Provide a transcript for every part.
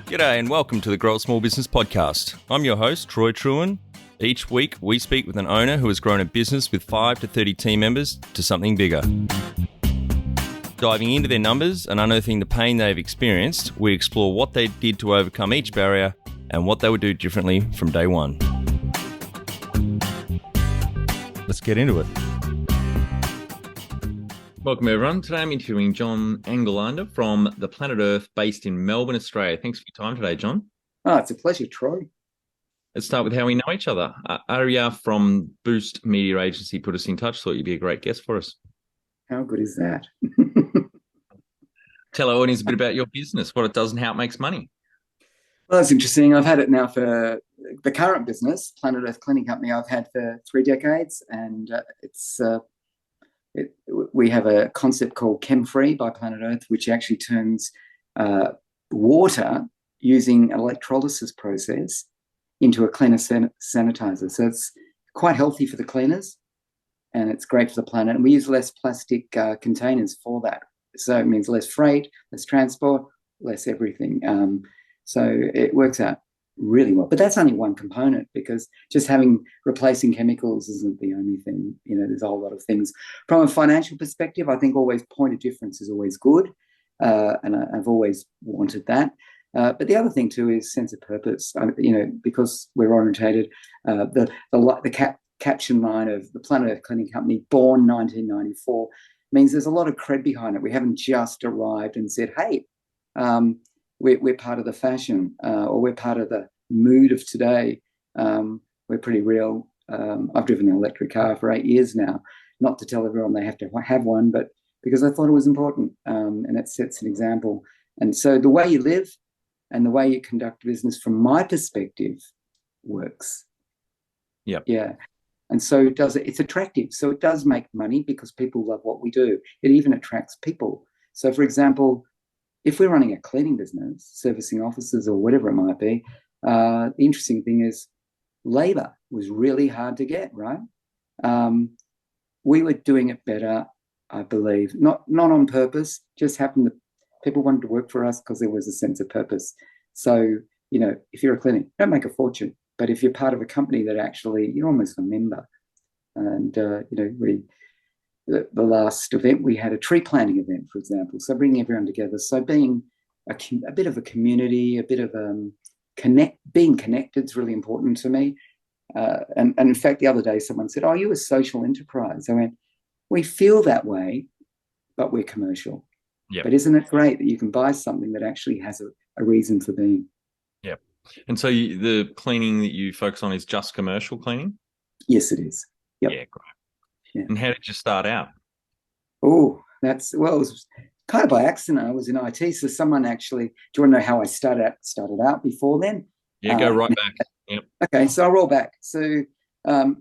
G'day and welcome to the Grow a Small Business Podcast. I'm your host, Troy Truen. Each week, we speak with an owner who has grown a business with 5 to 30 team members to something bigger. Diving into their numbers and unearthing the pain they've experienced, we explore what they did to overcome each barrier and what they would do differently from day one. Let's get into it. Welcome, everyone. Today I'm interviewing John Engelander from the Planet Earth based in Melbourne, Australia. Thanks for your time today, John. Oh, it's a pleasure, Troy. Let's start with how we know each other. Arya from Boost Media Agency put us in touch, thought you'd be a great guest for us. How good is that? Tell our audience a bit about your business, what it does and how it makes money. Well, that's interesting. I've had it now for the current business, Planet Earth Cleaning Company, I've had for 3 decades, and we have a concept called Chem-Free by Planet Earth, which actually turns water using an electrolysis process into a cleaner sanitizer. So it's quite healthy for the cleaners and it's great for the planet. And we use less plastic containers for that. So it means less freight, less transport, less everything. So it works out really well. But that's only one component, because just replacing chemicals isn't the only thing. You know, there's a whole lot of things. From a financial perspective, I think always point of difference is always good. And I've always wanted that. But the other thing too is sense of purpose. Because we're orientated, the caption line of the Planet Earth Cleaning Company, born 1994, means there's a lot of cred behind it. We haven't just arrived and said, hey, we're part of the fashion, or we're part of the mood of today. We're pretty real. I've driven an electric car for 8 years now, not to tell everyone they have to have one, but because I thought it was important, and it sets an example. And so the way you live and the way you conduct business, from my perspective, works. Yep. Yeah. And so it's attractive. So it does make money because people love what we do. It even attracts people. So, for example, if we're running a cleaning business, servicing offices or whatever it might be, the interesting thing is labor was really hard to get, right? We were doing it better, I believe, not on purpose, just happened that people wanted to work for us because there was a sense of purpose. So, if you're a clinic, you don't make a fortune, but if you're part of a company that actually, you're almost a member. And, the last event, we had a tree planting event, for example. So bringing everyone together. So being a bit of a community, a bit of being connected is really important to me. And in fact, the other day, someone said, "Oh, you're a social enterprise." I went, "We feel that way, but we're commercial." Yep. But isn't it great that you can buy something that actually has a reason for being? Yep. And so the cleaning that you focus on is just commercial cleaning? Yes, it is. Yep. Yeah, great. Yeah. And how did you start out? Oh, it was kind of by accident. I was in IT. So someone actually, do you want to know how I started out before then? Yeah, go right back. Yep. Okay, so I'll roll back. So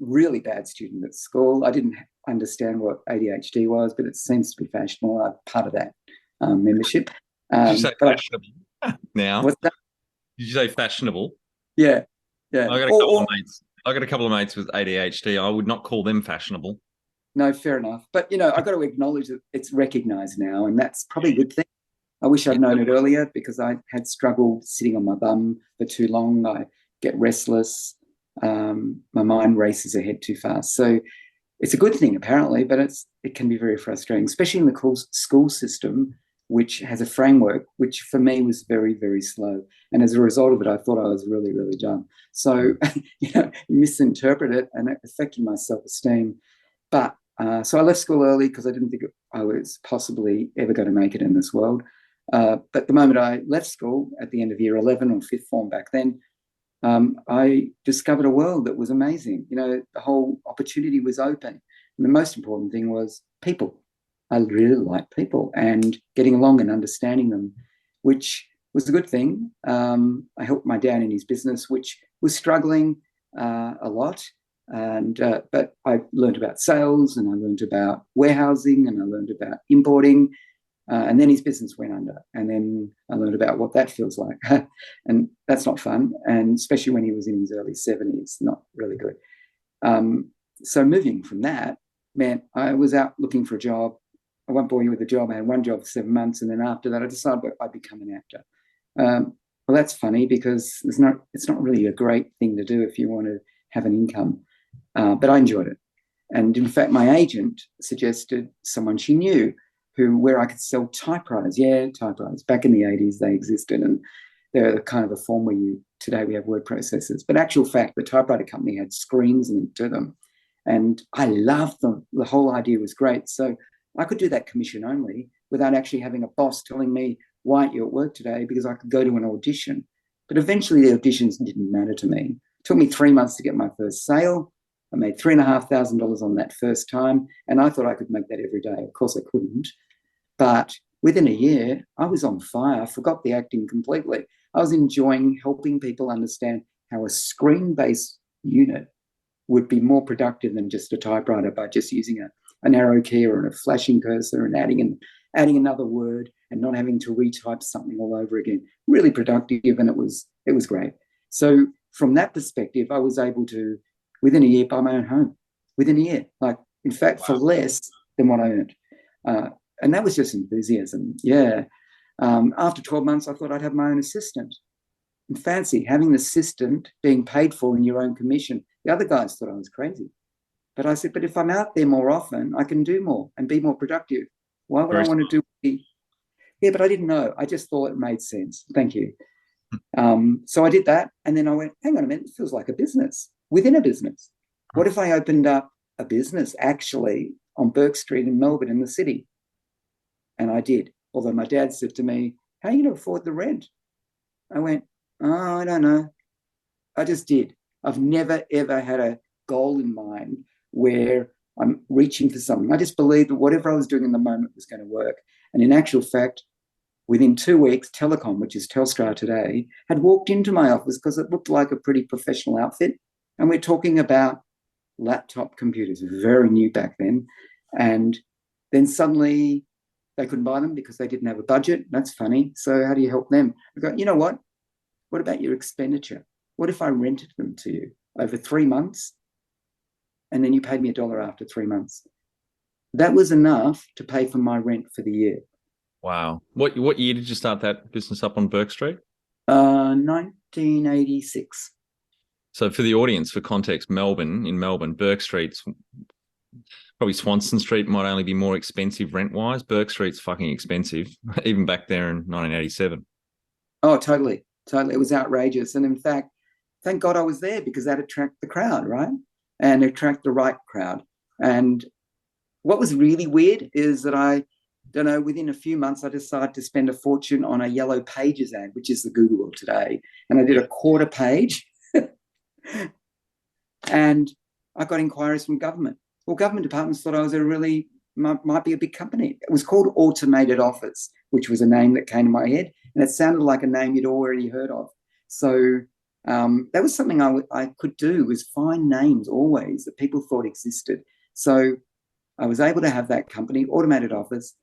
really bad student at school. I didn't understand what ADHD was, but it seems to be fashionable. I'm part of that membership. Did you say fashionable now? What's that? Did you say fashionable? Yeah. I got a couple of mates with ADHD. I would not call them fashionable. No, fair enough. But, I've got to acknowledge that it's recognised now, and that's probably a good thing. I wish I'd known it earlier, because I had struggled sitting on my bum for too long. I get restless. My mind races ahead too fast. So it's a good thing, apparently, but it can be very frustrating, especially in the school system, which has a framework, which for me was very, very slow. And as a result of it, I thought I was really, really dumb. So, you misinterpret it, and it affected my self-esteem. But so I left school early because I didn't think I was possibly ever going to make it in this world. But the moment I left school at the end of year 11 or fifth form back then, I discovered a world that was amazing. The whole opportunity was open. And the most important thing was people. I really like people and getting along and understanding them, which was a good thing. I helped my dad in his business, which was struggling a lot. And but I learned about sales, and I learned about warehousing, and I learned about importing, and then his business went under, and then I learned about what that feels like. And that's not fun, and especially when he was in his early 70s, not really good. So moving from that meant I was out looking for a job. I won't bore you with the job. I had one job for 7 months, and then after that I decided I'd become an actor. Well, that's funny because it's not really a great thing to do if you want to have an income. But I enjoyed it. And in fact, my agent suggested someone she knew where I could sell typewriters. Yeah, typewriters. Back in the 80s, they existed, and they're kind of a form where today we have word processors. But actual fact, the typewriter company had screens linked to them. And I loved them. The whole idea was great. So I could do that commission only without actually having a boss telling me, why aren't you at work today? Because I could go to an audition. But eventually the auditions didn't matter to me. It took me 3 months to get my first sale. I made $3,500 on that first time, and I thought I could make that every day. Of course, I couldn't. But within a year, I was on fire. I forgot the acting completely. I was enjoying helping people understand how a screen-based unit would be more productive than just a typewriter by just using an arrow key or a flashing cursor and adding another word and not having to retype something all over again. Really productive, and it was great. So from that perspective, I was able to, within a year, buy my own home. Within a year, like in fact, for less than what I earned. And that was just enthusiasm. Yeah. After 12 months, I thought I'd have my own assistant. And fancy having an assistant being paid for in your own commission. The other guys thought I was crazy. But I said, but if I'm out there more often, I can do more and be more productive. Why would I want to do? Yeah, but I didn't know. I just thought it made sense. Thank you. So I did that. And then I went, hang on a minute, it feels like a business within a business. What if I opened up a business actually on Burke Street in Melbourne in the city? And I did. Although my dad said to me, how are you going to afford the rent? I went, oh, I don't know. I just did. I've never, ever had a goal in mind where I'm reaching for something. I just believed that whatever I was doing in the moment was going to work. And in actual fact, within 2 weeks, Telecom, which is Telstra today, had walked into my office because it looked like a pretty professional outfit. And we're talking about laptop computers, very new back then. And then suddenly they couldn't buy them because they didn't have a budget. That's funny. So how do you help them? I go, you know what? What about your expenditure? What if I rented them to you over 3 months and then you paid me $1 after 3 months? That was enough to pay for my rent for the year. Wow. What year did you start that business up on Burke Street? 1986. So for the audience, for context, in Melbourne, Burke Street's probably Swanston Street might only be more expensive rent-wise. Burke Street's fucking expensive, even back there in 1987. Oh, totally. It was outrageous. And in fact, thank God I was there because that attracted the crowd, right? And attract the right crowd. And what was really weird is that I don't know, within a few months, I decided to spend a fortune on a Yellow Pages ad, which is the Google of today. And I did a quarter page and I got inquiries from government. Well, government departments thought I was might be a big company. It was called Automated Office, which was a name that came to my head. And it sounded like a name you'd already heard of. So that was something I could do, was find names always that people thought existed. So I was able to have that company, Automated Office,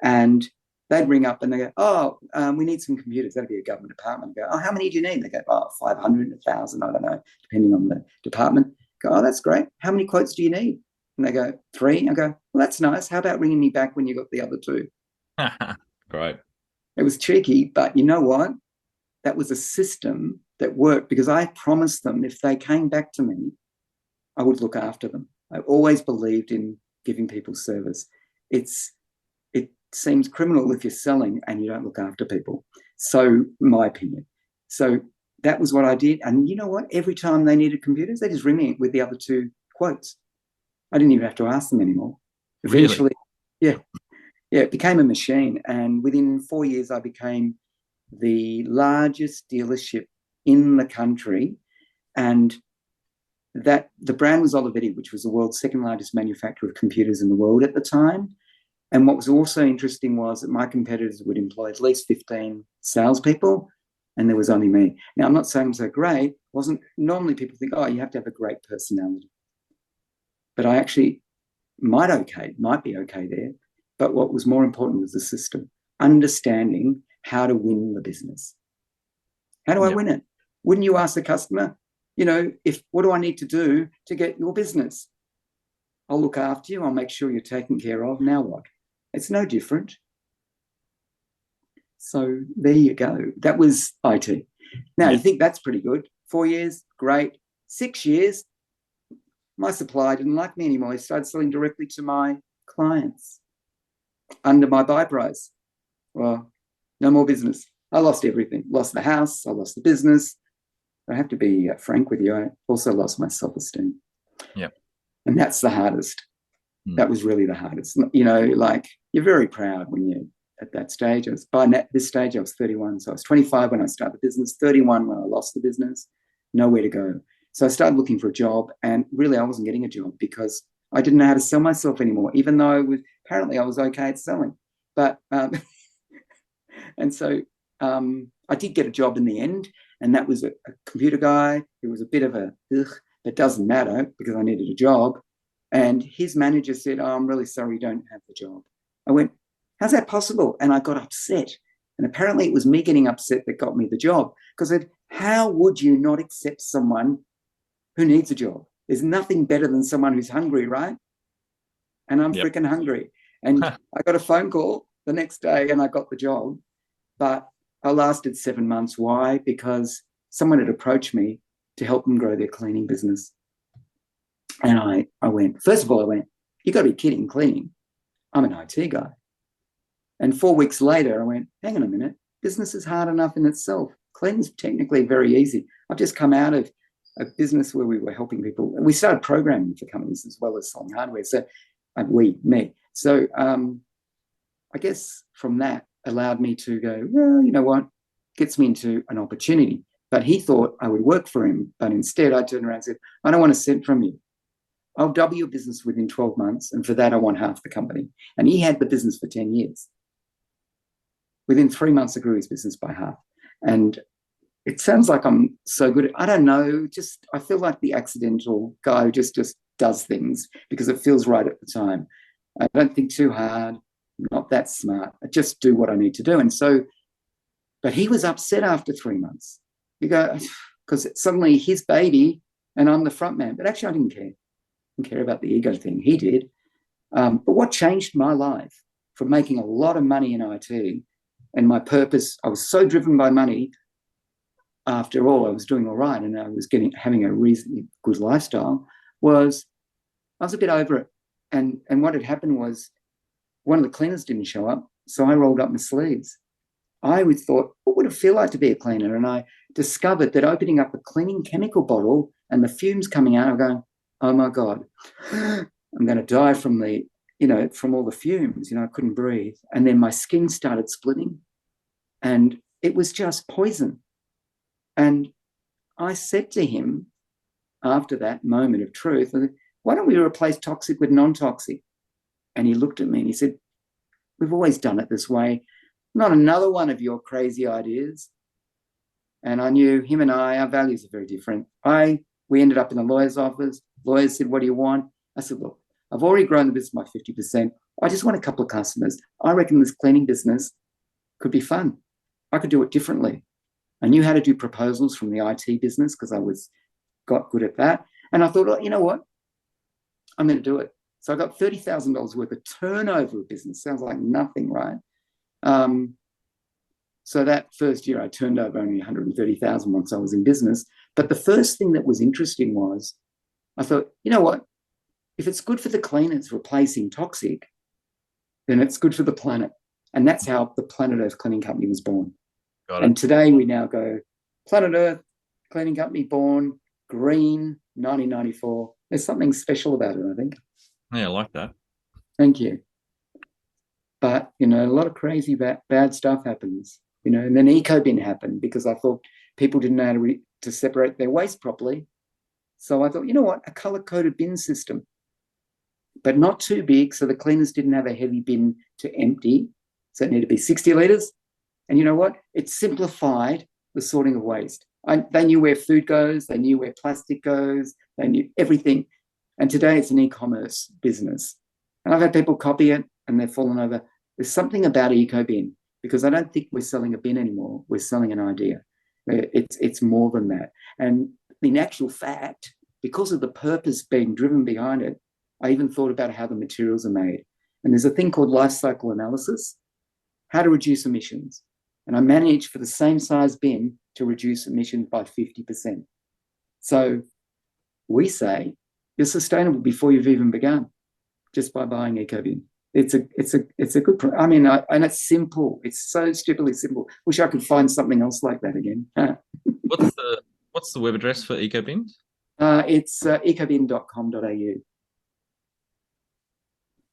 and they'd ring up and they go, oh, we need some computers. That'd be a government department. I go, oh, how many do you need? They go, oh, 500, 1,000, I don't know, depending on the department. I go, oh, that's great. How many quotes do you need? And they go, 3. I go, well, that's nice. How about ringing me back when you got the other 2? Great. It was cheeky, but you know what? That was a system that worked because I promised them if they came back to me, I would look after them. I always believed in giving people service. It seems criminal if you're selling and you don't look after people. So, my opinion. So that was what I did. And you know what? Every time they needed computers, they just ring me with the other 2 quotes. I didn't even have to ask them anymore. Eventually, really? Yeah, it became a machine. And within 4 years, I became the largest dealership in the country. And that the brand was Olivetti, which was the world's second largest manufacturer of computers in the world at the time. And what was also interesting was that my competitors would employ at least 15 salespeople, and there was only me. Now, I'm not saying I'm so great. Normally people think, oh, you have to have a great personality. But I actually might be okay there. But what was more important was the system, understanding how to win the business. How do I win it? Wouldn't you ask the customer, what do I need to do to get your business? I'll look after you. I'll make sure you're taken care of. Now what? It's no different. So there you go. That was IT. Now, you think that's pretty good. 4 years, great. 6 years, my supplier didn't like me anymore. He started selling directly to my clients under my buy price. Well, no more business. I lost everything. Lost the house. I lost the business. I have to be frank with you. I also lost my self-esteem. Yeah. And that's the hardest. That was really the hardest. You know, like, you're very proud when you're at that stage. This stage, I was 31. So I was 25 when I started the business, 31 when I lost the business, nowhere to go. So I started looking for a job, and really I wasn't getting a job because I didn't know how to sell myself anymore, even though apparently I was okay at selling. But, and so I did get a job in the end, and that was a computer guy who was a bit of but doesn't matter because I needed a job. And his manager said, "Oh, I'm really sorry you don't have the job." I went, "How's that possible?" And I got upset. And apparently it was me getting upset that got me the job, because I said, how would you not accept someone who needs a job? There's nothing better than someone who's hungry, right? And I'm freaking hungry. And I got a phone call the next day and I got the job. But I lasted 7 months. Why? Because someone had approached me to help them grow their cleaning business. And I went, first of all, you got to be kidding, cleaning. I'm an IT guy. And 4 weeks later, I went, hang on a minute, business is hard enough in itself. Cleaning's technically very easy. I've just come out of a business where we were helping people. We started programming for companies as well as selling hardware. So me. So I guess from that allowed me to go, well, you know what, gets me into an opportunity. But he thought I would work for him. But instead, I turned around and said, I don't want a cent from you. I'll double your business within 12 months. And for that, I want half the company. And he had the business for 10 years. Within 3 months, I grew his business by half. And it sounds like I'm so good. I don't know. I feel like the accidental guy who just does things because it feels right at the time. I don't think too hard. I'm not that smart. I just do what I need to do. And so, but he was upset after 3 months. You go, because suddenly his baby and I'm the front man. But actually, I didn't care. I didn't care about the ego thing. He did. But what changed my life from making a lot of money in IT and my purpose, I was so driven by money. After all, I was doing all right and I was having a reasonably good lifestyle, was I was a bit over it. And what had happened was one of the cleaners didn't show up, so I rolled up my sleeves. I thought, what would it feel like to be a cleaner? And I discovered that opening up a cleaning chemical bottle and the fumes coming out, I'm going, oh my God, I'm going to die from from all the fumes. I couldn't breathe. And then my skin started splitting and it was just poison. And I said to him after that moment of truth, why don't we replace toxic with non-toxic? And he looked at me and he said, we've always done it this way. Not another one of your crazy ideas. And I knew him and our values are very different. We ended up in a lawyer's office. Lawyers said, what do you want? I said, look, I've already grown the business by 50%. I just want a couple of customers. I reckon this cleaning business could be fun. I could do it differently. I knew how to do proposals from the IT business because I got good at that. And I thought, you know what? I'm going to do it. So I got $30,000 worth of turnover of business. Sounds like nothing, right? So that first year I turned over only 130,000 once I was in business. But the first thing that was interesting was I thought, you know what? If it's good for the cleaners replacing toxic, then it's good for the planet. And that's how the Planet Earth Cleaning Company was born. And today we now go, Planet Earth Cleaning Company born, green, 1994. There's something special about it, I think. Yeah, I like that. Thank you. But, a lot of crazy bad stuff happens, and then eco-bin happened because I thought people didn't know how to separate their waste properly. So I thought, you know what, a color-coded bin system, but not too big so the cleaners didn't have a heavy bin to empty. So it needed to be 60 litres. And you know what? It simplified the sorting of waste. They knew where food goes. They knew where plastic goes. They knew everything. And today it's an e-commerce business. And I've had people copy it and they've fallen over. There's something about EcoBin because I don't think we're selling a bin anymore. We're selling an idea. It's more than that. And in actual fact, because of the purpose being driven behind it, I even thought about how the materials are made. And there's a thing called life cycle analysis, how to reduce emissions. And I managed for the same size bin to reduce emissions by 50%. So we say you're sustainable before you've even begun, just by buying EcoBin. It's a good. And it's simple. It's so stupidly simple. Wish I could find something else like that again. What's the web address for EcoBin? It's ecobin.com.au.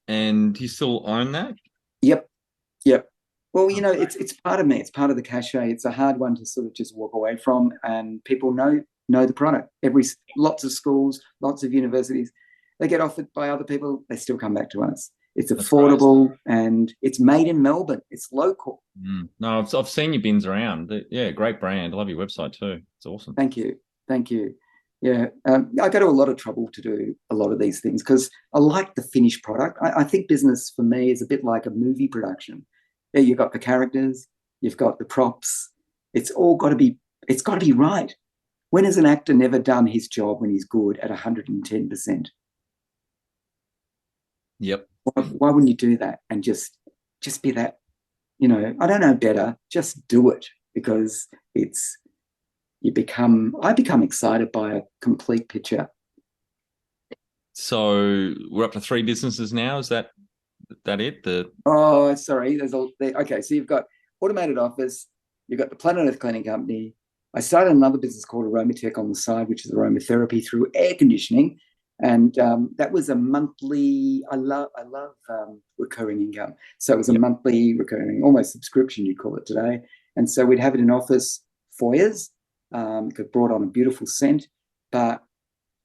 And do you still own that? Yep. Well, it's part of me. It's part of the cachet. It's a hard one to sort of just walk away from, and people know the product. Lots of schools, lots of universities, they get offered by other people. They still come back to us. It's affordable, right, and it's made in Melbourne. It's local. No, I've seen your bins around. Yeah, great brand. I love your website too. It's awesome. Thank you. Yeah, I go to a lot of trouble to do a lot of these things because I like the finished product. I think business for me is a bit like a movie production. Yeah, you've got the characters, you've got the props. It's got to be right. When has an actor never done his job when he's good at 110%? Yep. Why wouldn't you do that and just be that? I don't know better. Just do it, because I become excited by a complete picture. So we're up to 3 businesses now. Is that it? Sorry. Okay. So you've got Automated Office. You've got the Planet Earth Cleaning Company. I started another business called Aromatech on the side, which is aromatherapy through air conditioning, and that was a monthly. I love recurring income. So it was a monthly recurring, almost subscription, you'd call it today. And so we'd have it in office foyers. It brought on a beautiful scent, but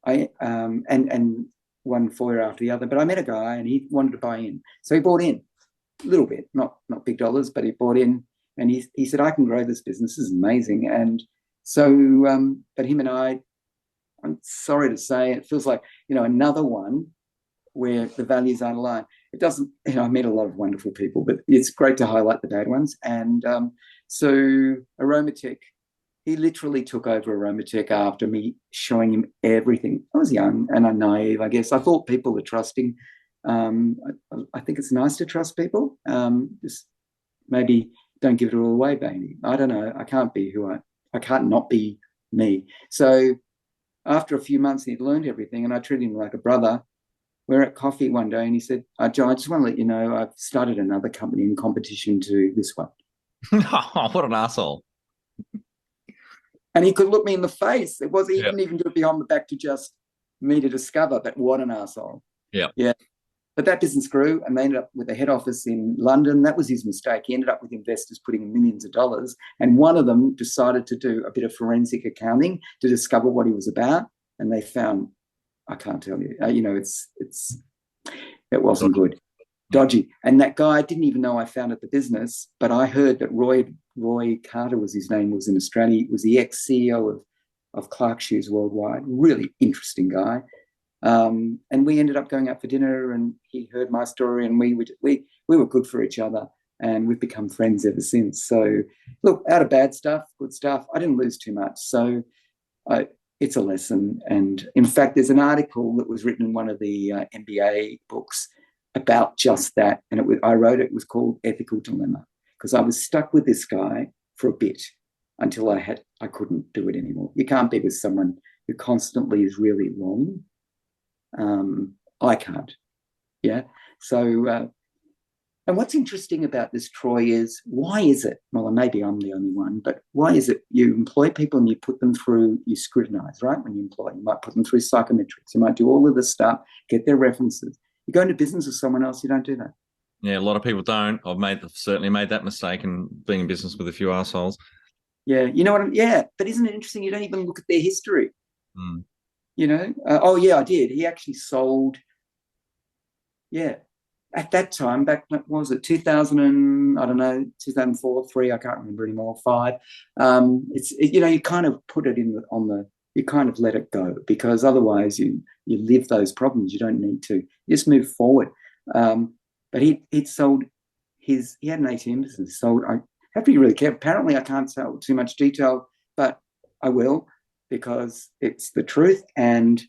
and one foyer after the other. But I met a guy and he wanted to buy in, so he bought in a little bit, not big dollars, but he bought in, and he said, "I can grow this business. This is amazing." And so, but him and I'm sorry to say, it feels like another one where the values aren't aligned. It doesn't. I met a lot of wonderful people, but it's great to highlight the bad ones. And so Aromatech. He literally took over Aromatech after me showing him everything. I was young and I'm naive, I guess. I thought people were trusting. I think it's nice to trust people. Just maybe don't give it all away, baby. I don't know. I can't not be me. So after a few months, he'd learned everything, and I treated him like a brother. We're at coffee one day, and he said, "John, I just want to let you know I've started another company in competition to this one." What an asshole. And he could look me in the face. He didn't even do it behind the back to just me to discover, but what an asshole. Yeah. But that business grew, and they ended up with a head office in London. That was his mistake. He ended up with investors putting in millions of dollars, and one of them decided to do a bit of forensic accounting to discover what he was about. And they found, I can't tell you, it wasn't good. Dodgy. And that guy didn't even know I founded the business, but I heard that Roy Carter was his name, was in Australia, was the ex-CEO of Clark Shoes Worldwide. Really interesting guy. And we ended up going out for dinner, and he heard my story, and we were good for each other, and we've become friends ever since. So look, out of bad stuff, good stuff. I didn't lose too much. So it's a lesson. And in fact, there's an article that was written in one of the MBA books about just that. And I wrote it. It was called Ethical Dilemma, because I was stuck with this guy for a bit until I couldn't do it anymore. You can't be with someone who constantly is really wrong. I can't. Yeah. So, and what's interesting about this, Troy, is why is it, well, maybe I'm the only one, but why is it you employ people and you put them through, you scrutinize, right? When you employ, you might put them through psychometrics. You might do all of this stuff, get their references. You go into business with someone else, you don't do that. Yeah, a lot of people don't. I've certainly made that mistake in being in business with a few assholes. Yeah, you know what but isn't it interesting? You don't even look at their history. I did. He actually sold, at that time, back, what was it, 2004, 3, I can't remember anymore, 5. You kind of put it you kind of let it go, because otherwise you live those problems. You don't need to. You just move forward. But he'd sold he had an ATM business. Sold, I have to be really careful. Apparently I can't tell too much detail, but I will, because it's the truth. And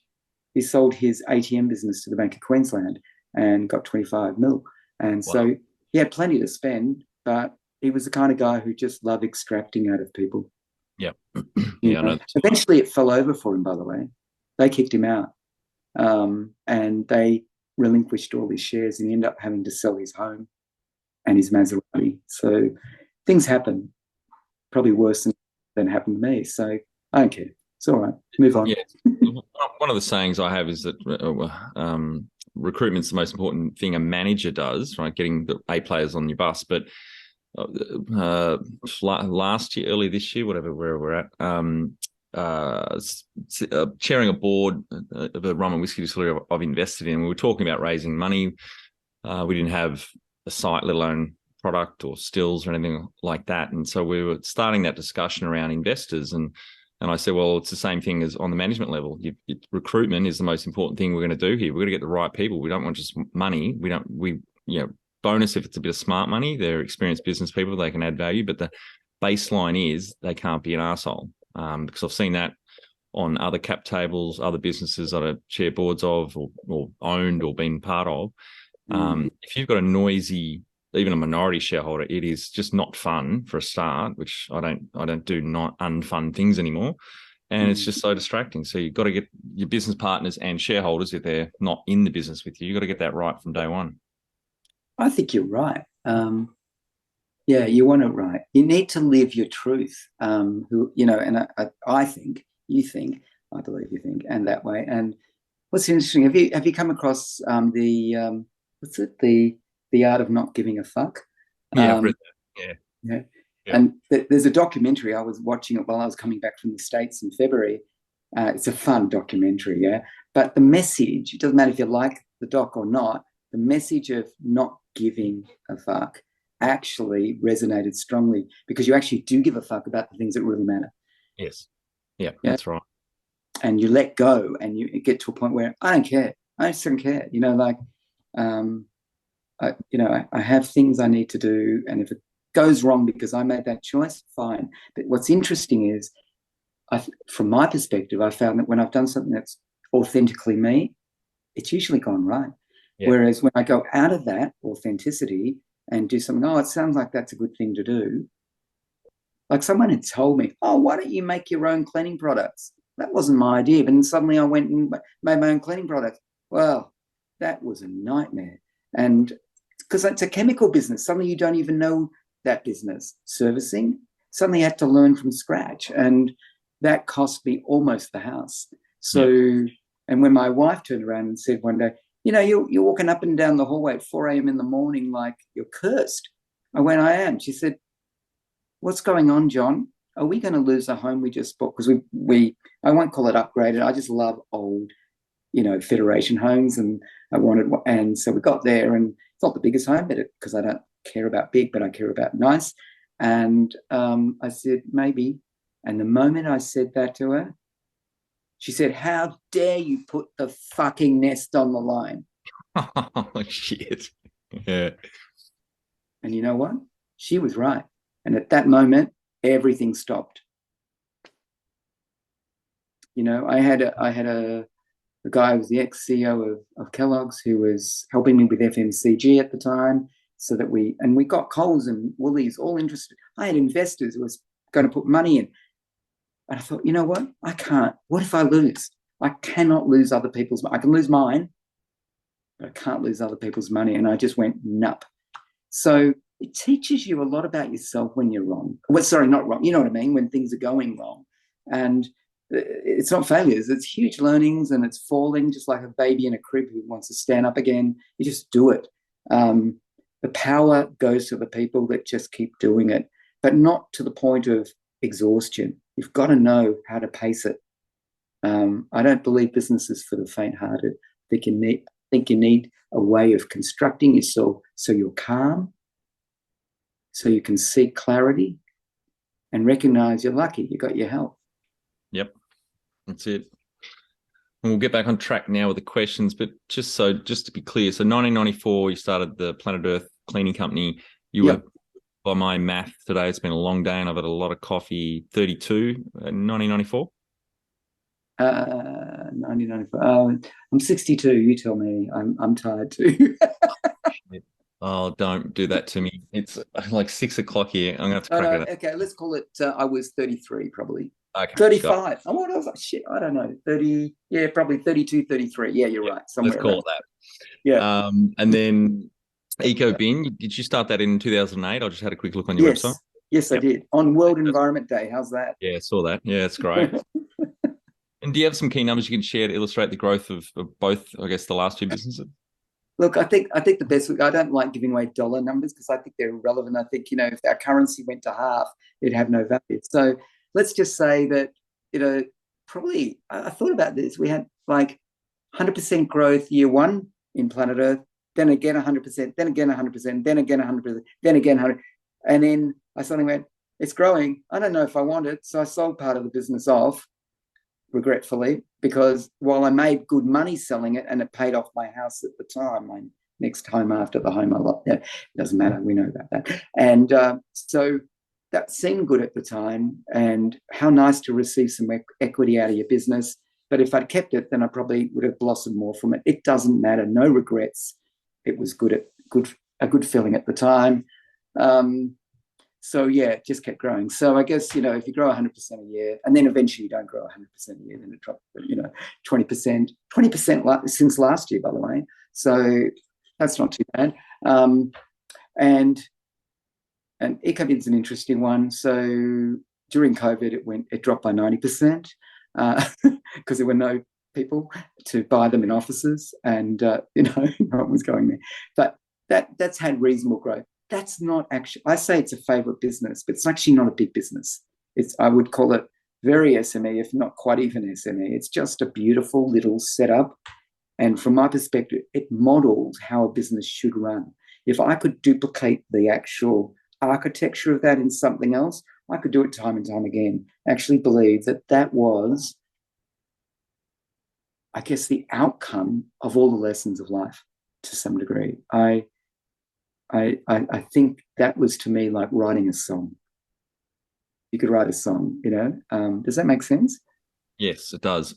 he sold his ATM business to the Bank of Queensland and got 25 mil. And so he had plenty to spend, but he was the kind of guy who just loved extracting out of people. Yep. You Yeah, I know, know. eventually it fell over for him, by the way. They kicked him out, and they relinquished all his shares, and he ended up having to sell his home and his Maserati. So things happen, probably worse than happened to me. So I don't care. It's all right. Move on. Yeah. One of the sayings I have is that recruitment's the most important thing a manager does, right? Getting the A players on your bus. But last year, early this year, whatever, where we're at, chairing a board of a rum and whiskey distillery I've invested in. We were talking about raising money. We didn't have a site, let alone product or stills or anything like that. And so we were starting that discussion around investors. And I said, well, it's the same thing as on the management level. Recruitment is the most important thing we're going to do here. We're going to get the right people. We don't want just money. Bonus if it's a bit of smart money. They're experienced business people. They can add value. But the baseline is they can't be an arsehole. Because I've seen that on other cap tables, other businesses that I chair boards of or owned or been part of. If you've got a noisy, even a minority shareholder, it is just not fun for a start, which I don't do not unfun things anymore. And it's just so distracting. So you've got to get your business partners and shareholders, if they're not in the business with you, you've got to get that right from day one. I think you're right. Yeah, you want it right. You need to live your truth. And I think you think, I believe you think, and that way. And what's interesting? Have you come across the what's it, the art of not giving a fuck? Yeah, I've read that. Yeah. Yeah. Yeah. And there's a documentary. I was watching it while I was coming back from the States in February. It's a fun documentary, yeah. But the message, it doesn't matter if you like the doc or not, the message of not giving a fuck actually resonated strongly because you actually do give a fuck about the things that really matter. Yes. Yeah, that's right. And you let go and you get to a point where I don't care. I just don't care. I have things I need to do. And if it goes wrong because I made that choice, fine. But what's interesting is, from my perspective, I found that when I've done something that's authentically me, it's usually gone right. Yeah. Whereas when I go out of that authenticity and do something, it sounds like that's a good thing to do. Like someone had told me, why don't you make your own cleaning products? That wasn't my idea. But then suddenly I went and made my own cleaning products. Well, that was a nightmare. And because it's a chemical business, suddenly you don't even know that business. Servicing, suddenly I had to learn from scratch. And that cost me almost the house. So, And when my wife turned around and said one day, you're walking up and down the hallway at 4 a.m. in the morning like you're cursed. I went, I am. She said, what's going on, John? Are we going to lose a home we just bought? Because I won't call it upgraded. I just love old, Federation homes. And so we got there, and it's not the biggest home, but because I don't care about big, but I care about nice. And I said, maybe. And the moment I said that to her, she said, how dare you put the fucking nest on the line? Oh, shit. Yeah. And you know what? She was right. And at that moment, everything stopped. I had a guy who was the ex-CEO of Kellogg's who was helping me with FMCG at the time, so that we got Coles and Woolies all interested. I had investors who was going to put money in. And I thought, you know what? I can't. What if I lose? I cannot lose other people's money. I can lose mine, but I can't lose other people's money. And I just went, nup. So it teaches you a lot about yourself when you're wrong. Well, sorry, not wrong. You know what I mean? When things are going wrong. And it's not failures. It's huge learnings, and it's falling just like a baby in a crib who wants to stand up again. You just do it. The power goes to the people that just keep doing it, but not to the point of exhaustion. You've got to know how to pace it. I don't believe business is for the faint-hearted. I think you need a way of constructing yourself so you're calm, so you can seek clarity and recognize you're lucky, you got your health. Yep, that's it. And we'll get back on track now with the questions, but just to be clear, so 1994, you started the Planet Earth cleaning company. You were, by my math today, it's been a long day and I've had a lot of coffee, 32 in 1994? 1994. I'm 62. You tell me. I'm tired too. Oh, don't do that to me. It's like 6 o'clock here. I'm gonna have to Oh crack no, it up. okay, let's call it. I was 33, probably Okay, go. 35. Oh, what I was like, shit, I don't know, 30. Yeah, probably 32, 33. Yeah, you're Yeah, right, let's somewhere call around. it that. Yeah. And then Eco Bin, did you start that in 2008? I just had a quick look on your website. Yes, yes, I Yep. did on World Environment Day. How's that? Yeah, I saw that. Yeah, it's great. And do you have some key numbers you can share to illustrate the growth of both, I guess, the last two businesses? Look, I think the best. I don't like giving away dollar numbers because I think they're irrelevant. I think if our currency went to half, it'd have no value. So let's just say that you know probably I thought about this. We had like 100% growth year one in planet Earth, then again 100%, then again 100%, then again 100%, then again 100, and then I suddenly went, it's growing. I don't know if I want it, so I sold part of the business off regretfully, because while I made good money selling it and it paid off my house at the time, my next home after the home I lost, yeah, it doesn't matter, we know about that. And so that seemed good at the time, and how nice to receive some equity out of your business. But if I'd kept it, then I probably would have blossomed more from it. It doesn't matter, no regrets. It was a good feeling at the time. So yeah, it just kept growing. So I guess if you grow 100% a year, and then eventually you don't grow 100% a year, then it drops. 20%, 20% since last year, by the way. So that's not too bad. And Ecobid's an interesting one. So during COVID, it dropped by 90% because there were no people to buy them in offices, and no one was going there. But that's had reasonable growth. That's not actually, I say it's a favorite business, but it's actually not a big business. I would call it very SME, if not quite even SME. It's just a beautiful little setup. And from my perspective, it models how a business should run. If I could duplicate the actual architecture of that in something else, I could do it time and time again. I actually believe that was, I guess, the outcome of all the lessons of life to some degree. I think that was, to me, like writing a song. You could write a song, does that make sense? Yes, it does.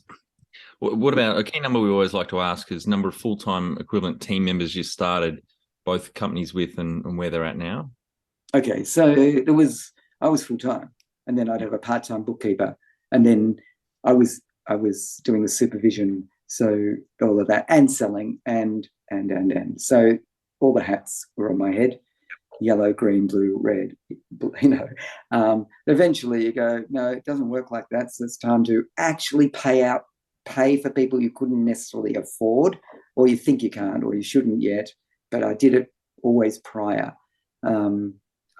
What about a key number we always like to ask is number of full-time equivalent team members you started both companies with and where they're at now? Okay, so I was full-time, and then I'd have a part-time bookkeeper, and then I was doing the supervision, so all of that, and selling, and so all the hats were on my head: yellow, green, blue, red. Eventually you go, no, it doesn't work like that. So it's time to actually pay for people you couldn't necessarily afford, or you think you can't, or you shouldn't yet. But I did it always prior.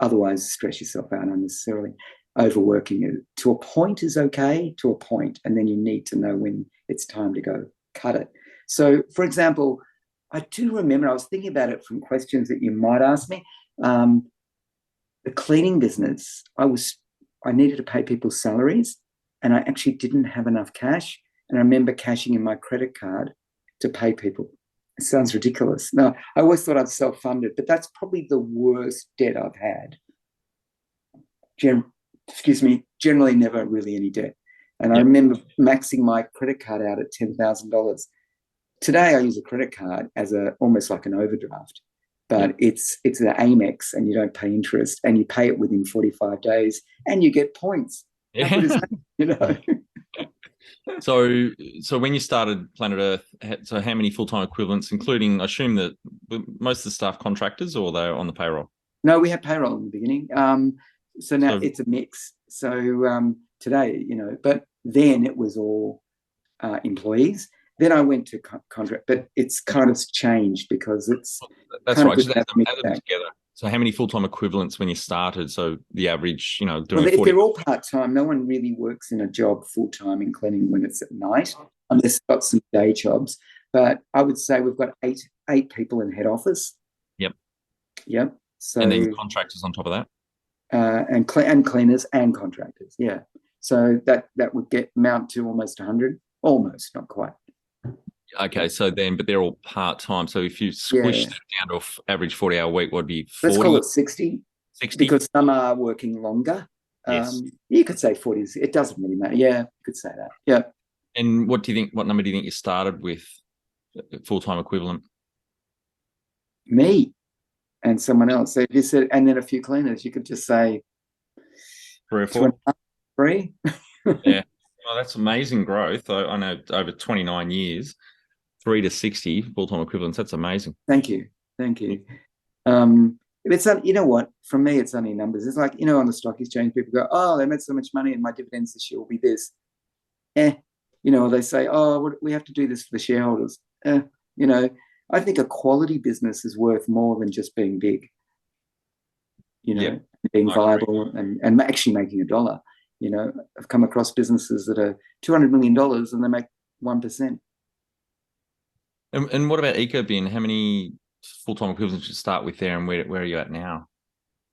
Otherwise, stress yourself out unnecessarily. Overworking it to a point is okay, to a point, and then you need to know when it's time to go cut it. So, for example, I do remember, I was thinking about it from questions that you might ask me. The cleaning business, I needed to pay people's salaries, and I actually didn't have enough cash. And I remember cashing in my credit card to pay people. It sounds ridiculous. No, I always thought I'd self-funded, but that's probably the worst debt I've had. Generally never really any debt. And I Yep. remember maxing my credit card out at $10,000. Today I use a credit card as almost like an overdraft, but Yep. it's an Amex, and you don't pay interest, and you pay it within 45 days, and you get points. How good is Yeah. that? You know? So when you started Planet Earth, so how many full-time equivalents, including, I assume that most of the staff contractors, or they're on the payroll? No, we had payroll in the beginning. So now So it's a mix. So today, but then it was all employees. Then I went to contract, but it's kind of changed because it's that's kind of right. good Just to have a mix add them back. together. So how many full-time equivalents when you started? So the average, Well, doing if 40. they're all part-time, no one really works in a job full-time in cleaning when it's at night, unless they've got some day jobs. But I would say we've got eight people in head office. Yep. Yep. And then So contractors on top of that. and cleaners and contractors. Yeah. So that would mount to almost 100, almost, not quite. Okay, so then, but they're all part-time. So if you squish Yeah. that down to average 40-hour week, what would be Let's call 40, it 60, 60? because some are working longer. Yes. You could say 40. It doesn't really matter. Yeah, you could say that. Yeah. And what number do you think you started with full-time equivalent? Me. and someone else. So if you said, and then a few cleaners, you could just say 3 or 2 and 4. a half, 3. Yeah. Well, that's amazing growth. I know over 29 years, 3 to 60 full-time equivalents. That's amazing. Thank you. Thank you. It's you know what? For me, it's only numbers. It's like, on the stock exchange, people go, "Oh, they made so much money, and my dividends this year will be this." They say, "Oh, we have to do this for the shareholders." You know, I think a quality business is worth more than just being big. Yep. Being I agree. viable and actually making a dollar. I've come across businesses that are $200 million and they make 1%. And what about EcoBin? How many full-time equivalents did you start with there, and where are you at now?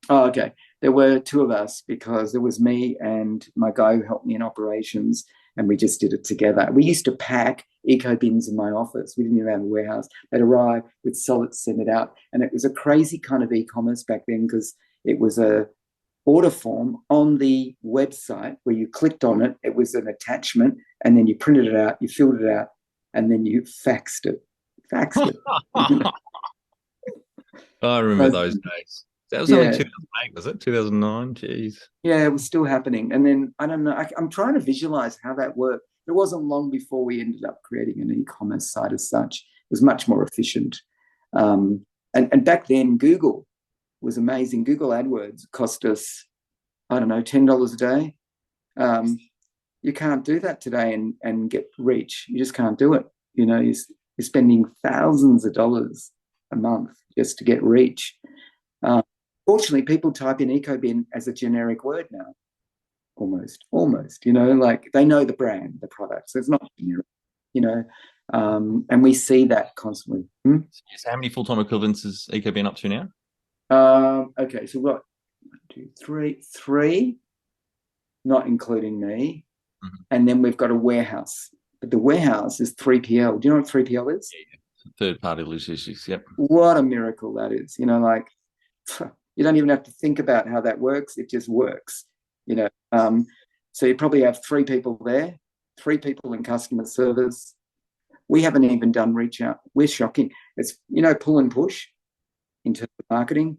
Oh, okay. There were 2 of us because there was me and my guy who helped me in operations, and we just did it together. We used to pack eco bins in my office. We didn't even have a warehouse. They'd arrive, we'd sell it, send it out. And it was a crazy kind of e-commerce back then because it was a order form on the website where you clicked on it. It was an attachment, and then you printed it out, you filled it out, and then you faxed it. I remember those days. That was only Yeah. 2008, was it? 2009? Jeez. Yeah, it was still happening. And then I don't know, I'm trying to visualize how that worked. It wasn't long before we ended up creating an e-commerce site as such. It was much more efficient. And back then, Google was amazing. Google AdWords cost us, I don't know, $10 a day. You can't do that today and get reach. You just can't do it. You're spending thousands of dollars a month just to get reach. Fortunately, people type in EcoBin as a generic word now, almost, like they know the brand, the product. So it's not generic, and we see that constantly. So how many full-time equivalents has EcoBin up to now? Okay, so we've got 1, 2, 3, not including me. Mm-hmm. And then we've got a warehouse. But the warehouse is 3PL. Do you know what 3PL is? Yeah. Third-party logistics, yep. What a miracle that is. Like you don't even have to think about how that works. It just works. So you probably have 3 people there, 3 people in customer service. We haven't even done reach out. We're shocking. It's, pull and push in terms of marketing.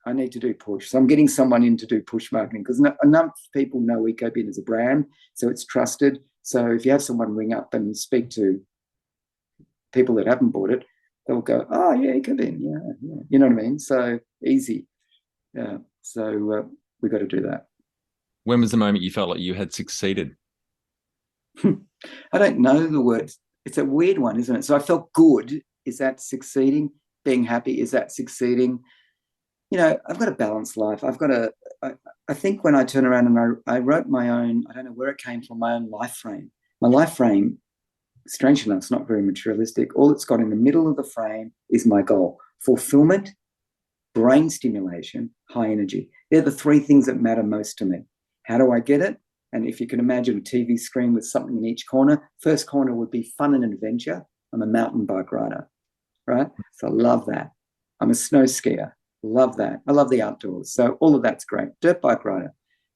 I need to do push. So I'm getting someone in to do push marketing because enough people know EcoBin as a brand, so it's trusted. So if you have someone ring up and speak to people that haven't bought it, they'll go, "Oh yeah, EcoBin, yeah." You know what I mean? So easy. Yeah. So we got to do that. When was the moment you felt like you had succeeded? I don't know the word. It's a weird one, isn't it? So I felt good. Is that succeeding? Being happy, is that succeeding? I've got a balanced life. I think when I turn around and I wrote my own, I don't know where it came from, my own life frame. My life frame, strangely enough, it's not very materialistic. All it's got in the middle of the frame is my goal: fulfillment, brain stimulation, high energy. They're the 3 things that matter most to me. How do I get it? And if you can imagine a TV screen with something in each corner, first corner would be fun and adventure. I'm a mountain bike rider, right? So I love that. I'm a snow skier. Love that. I love the outdoors. So all of that's great. Dirt bike rider.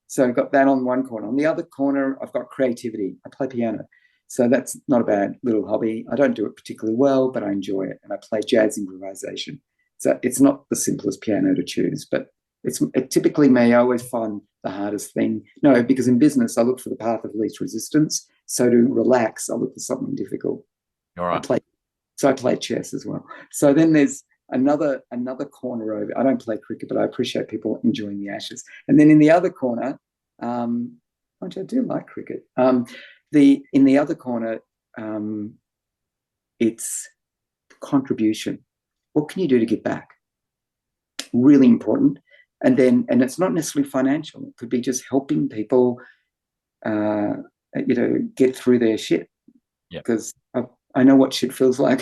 So I've got that on one corner. On the other corner, I've got creativity. I play piano. So that's not a bad little hobby. I don't do it particularly well, but I enjoy it. And I play jazz improvisation. So it's not the simplest piano to choose, but it's typically me. I always find the hardest thing. No, because in business, I look for the path of least resistance. So to relax, I look for something difficult. All right. I play chess as well. So then there's another corner over. I don't play cricket, but I appreciate people enjoying the Ashes. And then in the other corner, which I do like cricket. In the other corner, it's contribution. What can you do to give back? Really important. And it's not necessarily financial. It could be just helping people, get through their shit. Yeah. Because I know what shit feels like.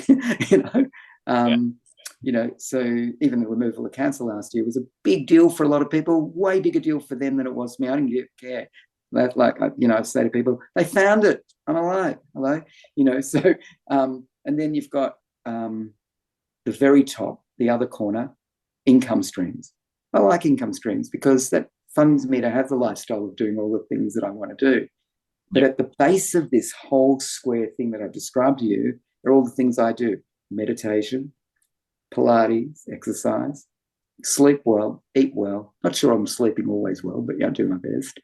So even the removal of cancer last year was a big deal for a lot of people, way bigger deal for them than it was for me. I didn't care. I say to people, they found it. I'm alive. Hello. So, and then you've got the very top, the other corner, income streams. I like income streams because that funds me to have the lifestyle of doing all the things that I want to do. But at the base of this whole square thing that I've described to you are all the things I do: meditation, Pilates, exercise, sleep well, eat well. Not sure I'm sleeping always well, but yeah, I do my best.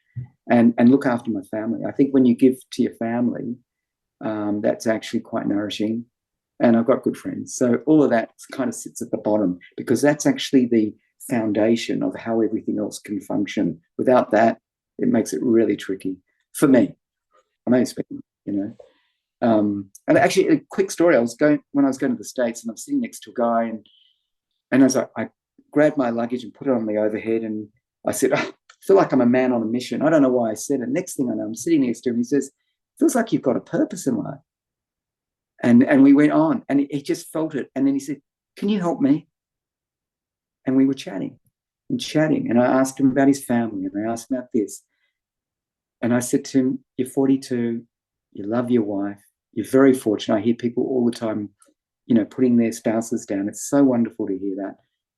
And look after my family. I think when you give to your family, that's actually quite nourishing. And I've got good friends. So all of that kind of sits at the bottom because that's actually the foundation of how everything else can function. Without that, it makes it really tricky for me. I'm only speaking, you know. And actually, a quick story. When I was going to the States, and I'm sitting next to a guy, and as I grabbed my luggage and put it on the overhead, and I said, oh, I feel like I'm a man on a mission. I don't know why I said it. Next thing I know, I'm sitting next to him. He says, feels like you've got a purpose in life. And we went on, and he just felt it. And then he said, can you help me? And we were chatting. And I asked him about his family, and I asked him about this. And I said to him, you're 42, you love your wife, you're very fortunate. I hear people all the time, putting their spouses down. It's so wonderful to hear that.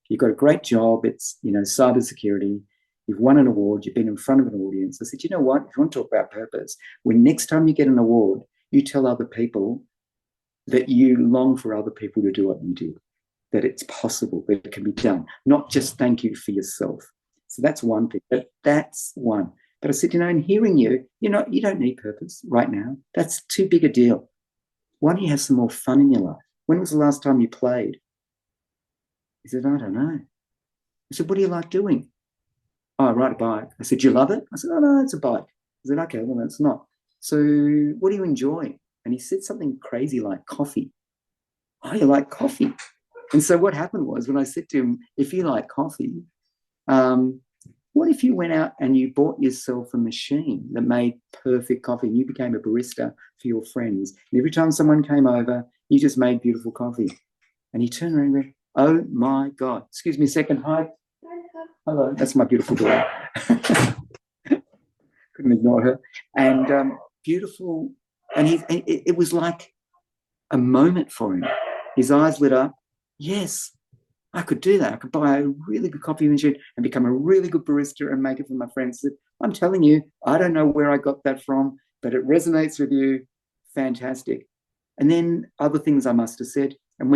You've got a great job. It's, cybersecurity. You've won an award. You've been in front of an audience. I said, you know what? If you want to talk about purpose, when next time you get an award, you tell other people that you long for other people to do what you do, that it's possible, that it can be done, not just thank you for yourself. So that's one thing. That's one. But I said, in hearing you, you don't need purpose right now. That's too big a deal. Why don't you have some more fun in your life? When was the last time you played? He said, I don't know. I said, what do you like doing? Oh, I ride a bike. I said, do you love it? I said, oh, no, it's a bike. I said, okay, well, it's not. So what do you enjoy? And he said something crazy like coffee. Oh, you like coffee? And so what happened was when I said to him, if you like coffee, what if you went out and you bought yourself a machine that made perfect coffee and you became a barista for your friends? And every time someone came over, you just made beautiful coffee. And he turned around and went, oh my God. Excuse me a second. Hi. Hello. That's my beautiful daughter. Couldn't ignore her. And beautiful. And it was like a moment for him. His eyes lit up. Yes, I could do that. I could buy a really good coffee machine and become a really good barista and make it for my friends. I'm telling you, I don't know where I got that from, but it resonates with you. Fantastic. And then other things I must have said. And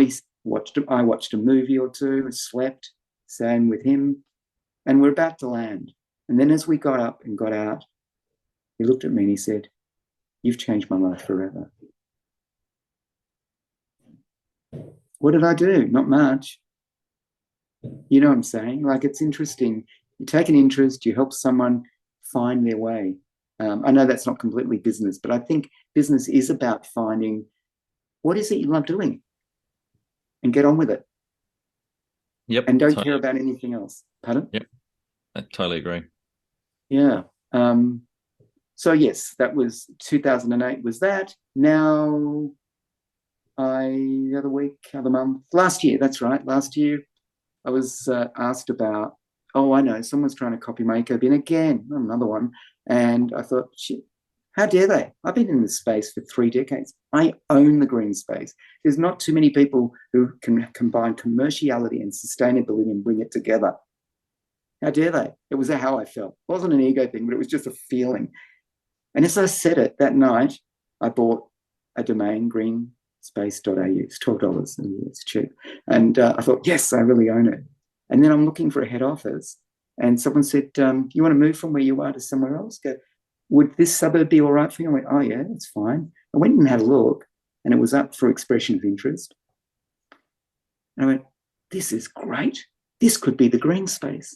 I watched a movie or two and slept. Same with him. And we're about to land. And then as we got up and got out, he looked at me and he said, you've changed my life forever. What did I do? Not much. You know what I'm saying? Like, it's interesting. You take an interest, you help someone find their way. I know that's not completely business, but I think business is about finding what is it you love doing and get on with it. Yep. And don't care about anything else. Pardon? Yep. I totally agree. Yeah. So yes, that was 2008 was that. Now last year, that's right. Last year I was asked about, oh, I know, someone's trying to copy my eco bin again, another one. And I thought, shit, how dare they? I've been in this space for 3 decades. I own the green space. There's not too many people who can combine commerciality and sustainability and bring it together. How dare they? It was how I felt. It wasn't an ego thing, but it was just a feeling. And as I said it that night, I bought a domain, greenspace.au. It's $12 and it's cheap. And I thought, yes, I really own it. And then I'm looking for a head office. And someone said, you want to move from where you are to somewhere else? Go, would this suburb be all right for you? I went, oh, yeah, it's fine. I went and had a look, and it was up for expression of interest. And I went, this is great. This could be the green space.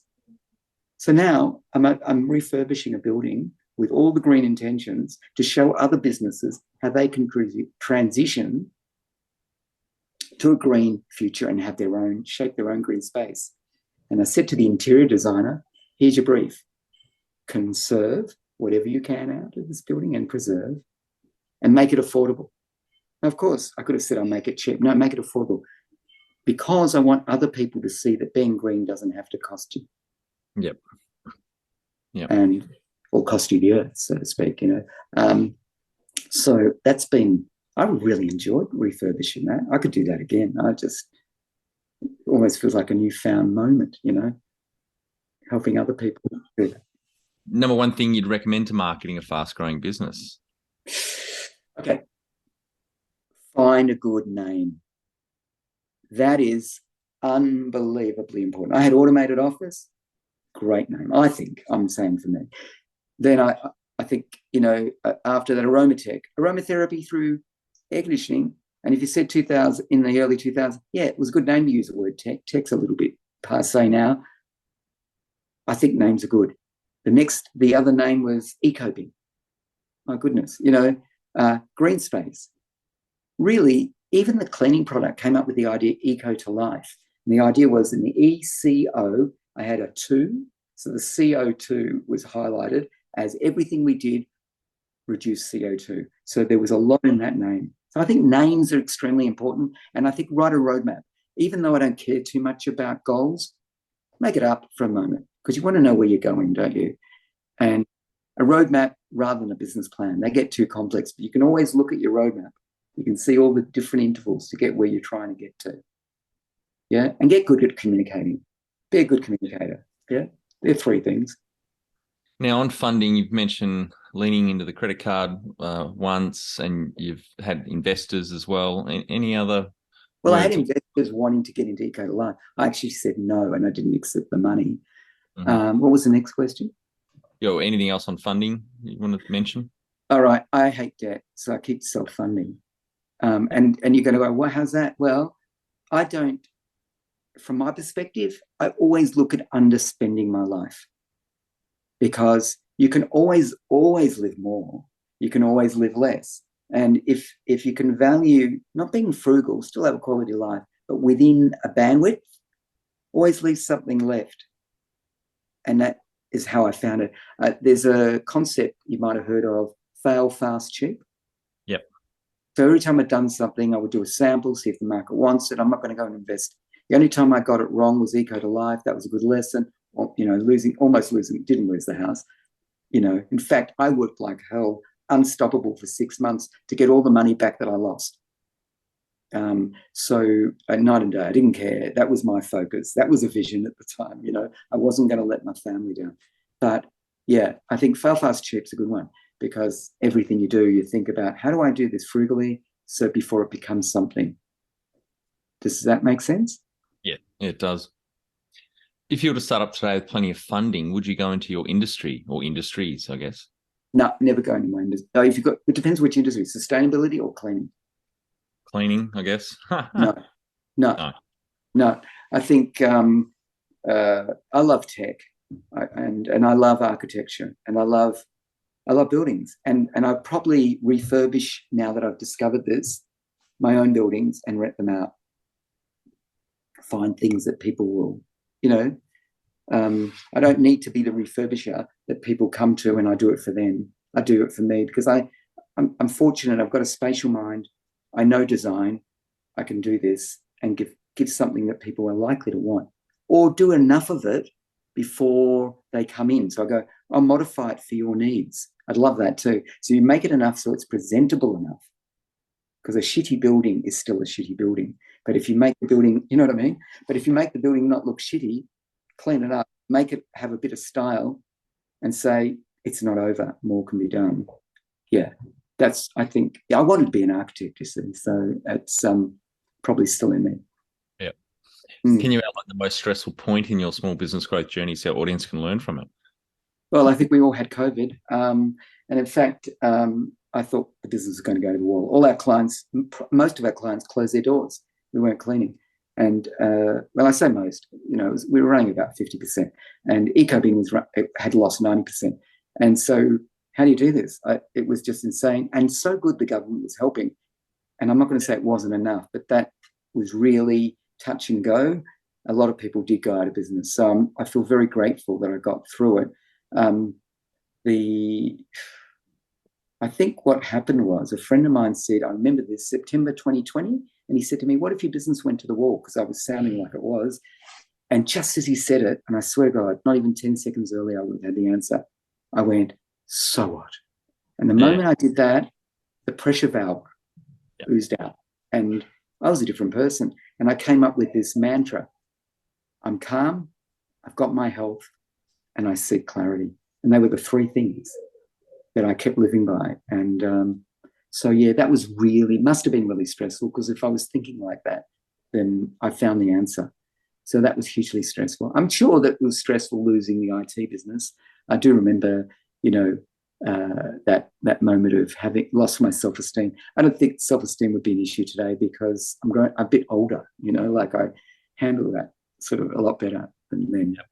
So now I'm refurbishing a building with all the green intentions to show other businesses how they can transition to a green future and have shape their own green space. And I said to the interior designer, here's your brief. Conserve whatever you can out of this building and preserve and make it affordable. Now, of course, I could have said I'll make it cheap. No, make it affordable. Because I want other people to see that being green doesn't have to cost you. Yep. Or cost you the earth, so to speak, So I really enjoyed refurbishing that. I could do that again. I just almost feels like a newfound moment, helping other people do that. Number one thing you'd recommend to marketing a fast-growing business? Okay. Find a good name. That is unbelievably important. I had automated office, great name. I think I'm saying for me. Then I think, after that, aromatherapy through air conditioning. And if you said 2000 in the early 2000s, yeah, it was a good name to use the word tech. Tech's a little bit passé now. I think names are good. The other name was Ecobing. My goodness, green space. Really, even the cleaning product came up with the idea eco to life. And the idea was in the ECO, I had a 2. So the CO2 was highlighted as everything we did reduced CO2. So there was a lot in that name. So I think names are extremely important. And I think write a roadmap. Even though I don't care too much about goals, make it up for a moment because you want to know where you're going, don't you? And a roadmap rather than a business plan. They get too complex, but you can always look at your roadmap. You can see all the different intervals to get where you're trying to get to. Yeah, and get good at communicating. Be a good communicator. Yeah, they're 3 things. Now, on funding, you've mentioned leaning into the credit card once, and you've had investors as well. Any other? Well, I had investors wanting to get into Eco to Life. I actually said no, and I didn't accept the money. Mm-hmm. What was the next question? Anything else on funding you want to mention? All right, I hate debt, so I keep self-funding. And you're going to go, well, how's that? Well, I don't. From my perspective, I always look at underspending my life because you can always live more. You can always live less. And if you can value not being frugal, still have a quality life, but within a bandwidth, always leave something left. And that is how I found it. There's a concept you might have heard of, fail fast, cheap. Yep. So every time I'd done something, I would do a sample, see if the market wants it. I'm not going to go and invest. The only time I got it wrong was Eco to Life. That was a good lesson. Almost losing, didn't lose the house. In fact, I worked like hell, unstoppable for 6 months to get all the money back that I lost. So night and day, I didn't care. That was my focus. That was a vision at the time. I wasn't going to let my family down. But yeah, I think fail fast, cheap's a good one because everything you do, you think about how do I do this frugally so before it becomes something. Does that make sense? Yeah, it does. If you were to start up today with plenty of funding, would you go into your industry or industries, I guess? No, never go into my industry. No, it depends which industry, sustainability or cleaning. Cleaning, I guess. No. I think I love tech, and I love architecture, and I love buildings, and I probably refurbish now that I've discovered this, my own buildings and rent them out. Find things that people will, I don't need to be the refurbisher that people come to and I do it for them. I do it for me because I'm fortunate. I've got a spatial mind. I know design. I can do this and give something that people are likely to want or do enough of it before they come in. So I go, I'll modify it for your needs. I'd love that too. So you make it enough so it's presentable enough because a shitty building is still a shitty building. But if you make the building, you know what I mean? But if you make the building not look shitty, clean it up, make it have a bit of style and say, it's not over, more can be done. Yeah, I think, I wanted to be an architect, you see, so it's probably still in me. Yeah. Can you outline the most stressful point in your small business growth journey so our audience can learn from it? Well, I think we all had COVID. And in fact, I thought the business was going to go to the wall. All our clients, most of our clients closed their doors. We weren't cleaning. And well, I say most, we were running about 50%. And Ecobing had lost 90%. And so how do you do this? It was just insane. And so good the government was helping. And I'm not going to say it wasn't enough, but that was really touch and go. A lot of people did go out of business. So I feel very grateful that I got through it. I think what happened was a friend of mine said, I remember this, September 2020, and he said to me, what if your business went to the wall? Because I was sounding like it was. And just as he said it, and I swear to God, not even 10 seconds earlier, I would have had the answer. I went, so what? And the moment I did that, the pressure valve oozed out. And I was a different person. And I came up with this mantra. I'm calm, I've got my health, and I seek clarity. And they were the 3 things that I kept living by. And so, yeah, that must have been really stressful because if I was thinking like that, then I found the answer. So that was hugely stressful. I'm sure that it was stressful losing the IT business. I do remember, that moment of having lost my self-esteem. I don't think self-esteem would be an issue today because I'm a bit older, like I handle that sort of a lot better than then. Yep.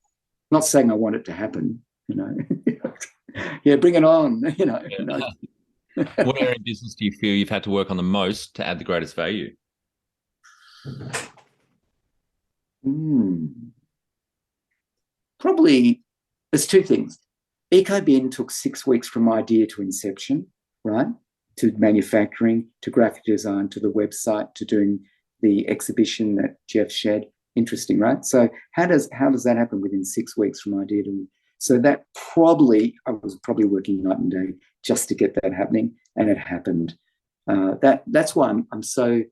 Not saying I want it to happen, Yeah, bring it on, Yeah. What area of business do you feel you've had to work on the most to add the greatest value? Probably there's two things. EcoBin took 6 weeks from idea to inception, right? To manufacturing, to graphic design, to the website, to doing the exhibition that Jeff shared. Interesting, right? So how does that happen within 6 weeks from idea to? So that I was probably working night and day just to get that happening, and it happened. That's why I'm so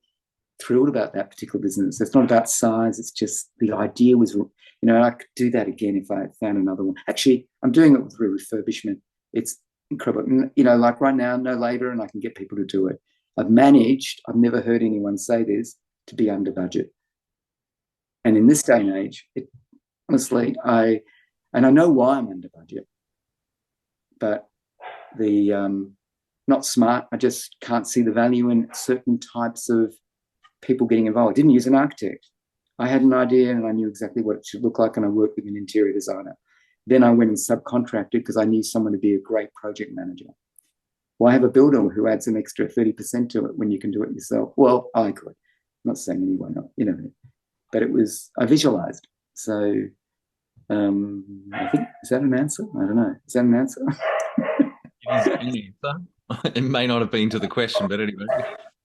thrilled about that particular business. It's not about size. It's just the idea was, I could do that again if I found another one. Actually, I'm doing it with refurbishment. It's incredible. Like right now, no labor, and I can get people to do it. I've never heard anyone say this, to be under budget. And in this day and age, honestly, I know why I'm under budget, but not smart. I just can't see the value in certain types of people getting involved. I didn't use an architect. I had an idea and I knew exactly what it should look like, and I worked with an interior designer. Then I went and subcontracted because I knew someone to be a great project manager. Why have a builder who adds an extra 30% to it when you can do it yourself? Well, I could. I'm not saying anyone, but I visualized. So I think, is that an answer? I don't know. Is that an answer? It is an answer. It may not have been to the question, but anyway.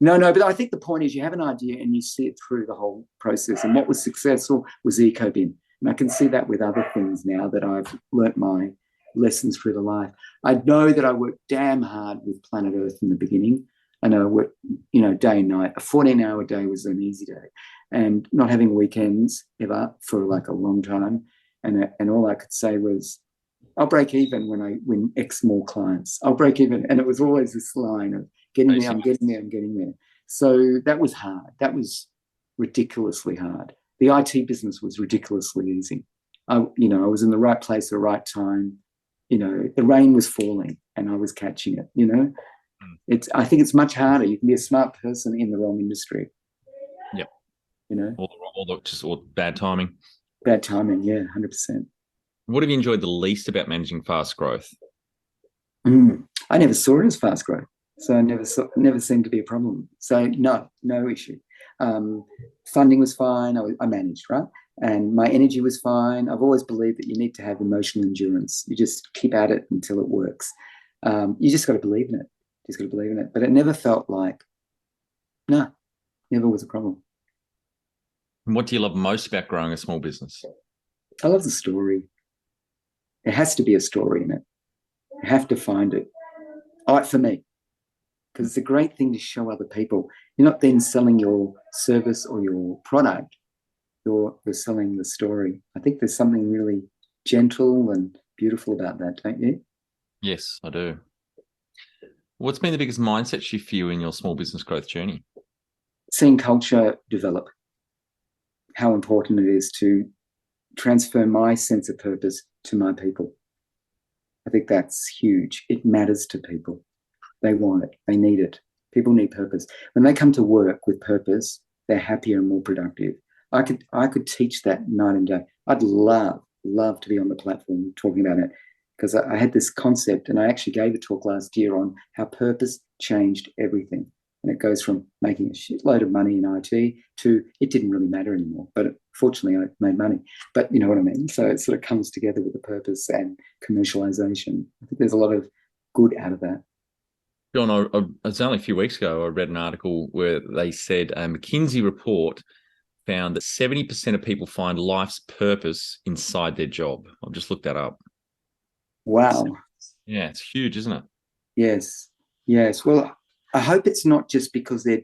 No, but I think the point is you have an idea and you see it through the whole process. And what was successful was EcoBin. And I can see that with other things now that I've learnt my lessons through the life. I know that I worked damn hard with Planet Earth in the beginning. I know I worked, day and night. A 14-hour day was an easy day. And not having weekends ever for like a long time. And all I could say was, I'll break even when I win X more clients. I'll break even. And it was always this line of getting there, I'm getting there. So that was hard. That was ridiculously hard. The IT business was ridiculously easy. I was in the right place at the right time. The rain was falling and I was catching it, I think it's much harder. You can be a smart person in the wrong industry. Yep. Or bad timing. Bad timing, yeah, 100%. What have you enjoyed the least about managing fast growth? I never saw it as fast growth. So it never seemed to be a problem. So no issue. Funding was fine. I managed, right? And my energy was fine. I've always believed that you need to have emotional endurance. You just keep at it until it works. You just got to believe in it. But it never felt like, never was a problem. And what do you love most about growing a small business? I love the story. There has to be a story in it. You have to find it. For me. Because it's a great thing to show other people. You're not then selling your service or your product. You're selling the story. I think there's something really gentle and beautiful about that, don't you? Yes, I do. What's been the biggest mindset shift for you in your small business growth journey? Seeing culture develop. How important it is to transfer my sense of purpose to my people. I think that's huge. It matters to people. They want it. They need it. People need purpose. When they come to work with purpose, they're happier and more productive. I could teach that night and day. I'd love to be on the platform talking about it, because I had this concept, and I actually gave a talk last year on how purpose changed everything. And it goes from making a shitload of money in IT to it didn't really matter anymore. But fortunately, I made money. But you know what I mean? So it sort of comes together with the purpose and commercialization. I think there's a lot of good out of that. John, it was only a few weeks ago, I read an article where they said a McKinsey report found that 70% of people find life's purpose inside their job. I've just looked that up. Wow. Yeah, it's huge, isn't it? Yes. Well, I hope it's not just because they're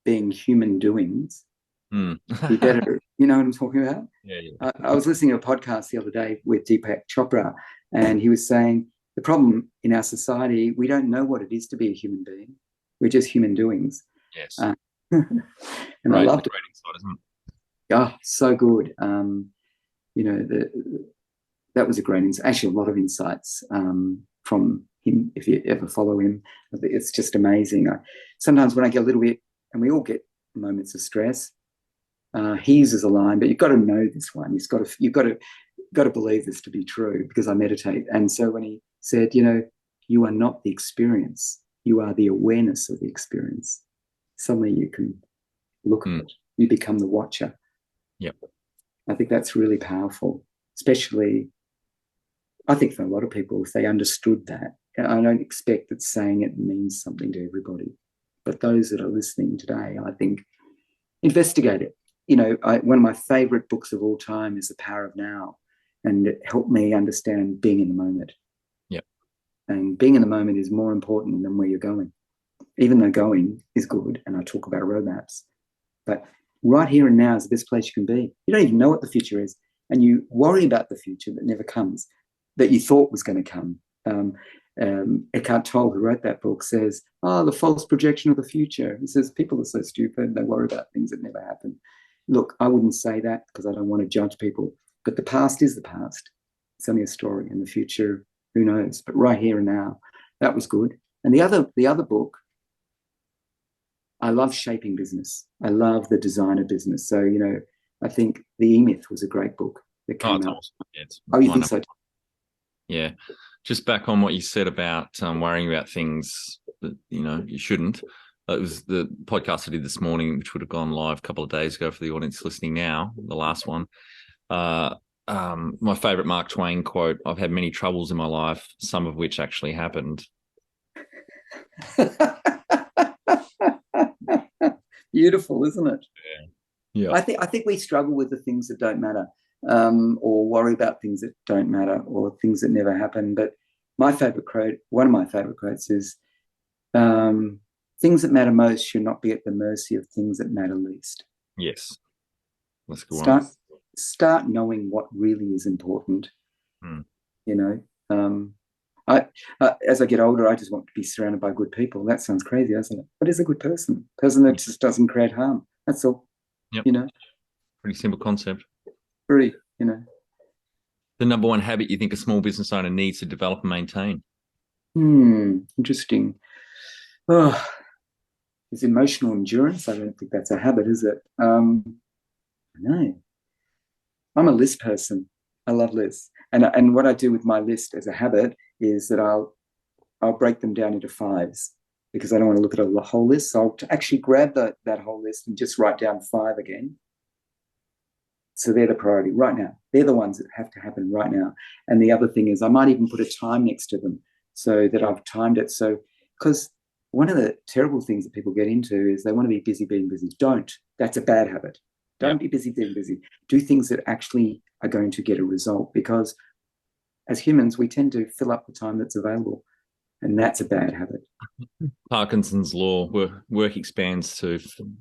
being human doings. Be better. You know what I'm talking about? Yeah. I was listening to a podcast the other day with Deepak Chopra, and he was saying the problem in our society, we don't know what it is to be a human being. We're just human doings. Yes. And I loved it. Great insight, isn't it? Oh, so good. You know, that was a great insight. Actually, a lot of insights from him. If you ever follow him, it's just amazing. Sometimes when I get a little bit, and we all get moments of stress, he uses a line, but you've got to know this one. You've got to believe this to be true because I meditate. And so when he said, you are not the experience, you are the awareness of the experience. Suddenly you can look at it. You become the watcher. Yep. I think that's really powerful, especially, I think for a lot of people, if they understood that. I don't expect that saying it means something to everybody, but those that are listening today, I think, investigate it. One of my favorite books of all time is The Power of Now, and it helped me understand being in the moment. Yep. And being in the moment is more important than where you're going, even though going is good, and I talk about roadmaps. But right here and now is the best place you can be. You don't even know what the future is, and you worry about the future that never comes, that you thought was going to come. Eckhart Tolle, who wrote that book, says, the false projection of the future. He says, people are so stupid. They worry about things that never happen. Look, I wouldn't say that because I don't want to judge people, but the past is the past. It's only a story, and the future, who knows? But right here and now, that was good. And the other book, I love shaping business. I love the designer business. So, I think The E-Myth was a great book that came out. Awesome. Yeah, you think so? Yeah. Just back on what you said about worrying about things that, you shouldn't. It was the podcast I did this morning, which would have gone live a couple of days ago for the audience listening now, the last one. My favorite Mark Twain quote, I've had many troubles in my life, some of which actually happened. Beautiful, isn't it? Yeah. I think we struggle with the things that don't matter, or worry about things that don't matter, or things that never happen. But one of my favorite quotes is, things that matter most should not be at the mercy of things that matter least. Yes. That's a good one. Start knowing what really is important. As I get older, I just want to be surrounded by good people. That sounds crazy, doesn't it? What is a good person? A person that just doesn't create harm. That's all. Yep. Pretty simple concept. Very, The number one habit you think a small business owner needs to develop and maintain? Interesting. Is emotional endurance. I don't think that's a habit, is it? No. I'm a list person. I love lists. And what I do with my list as a habit is that I'll break them down into 5s because I don't want to look at a whole list. So I'll actually grab that whole list and just write down 5 again. So they're the priority right now. They're the ones that have to happen right now. And the other thing is I might even put a time next to them so that I've timed it. So, because one of the terrible things that people get into is they want to be busy being busy. Don't. That's a bad habit. Don't be busy being busy. Do things that actually are going to get a result, because as humans, we tend to fill up the time that's available. And that's a bad habit. Parkinson's law, work expands to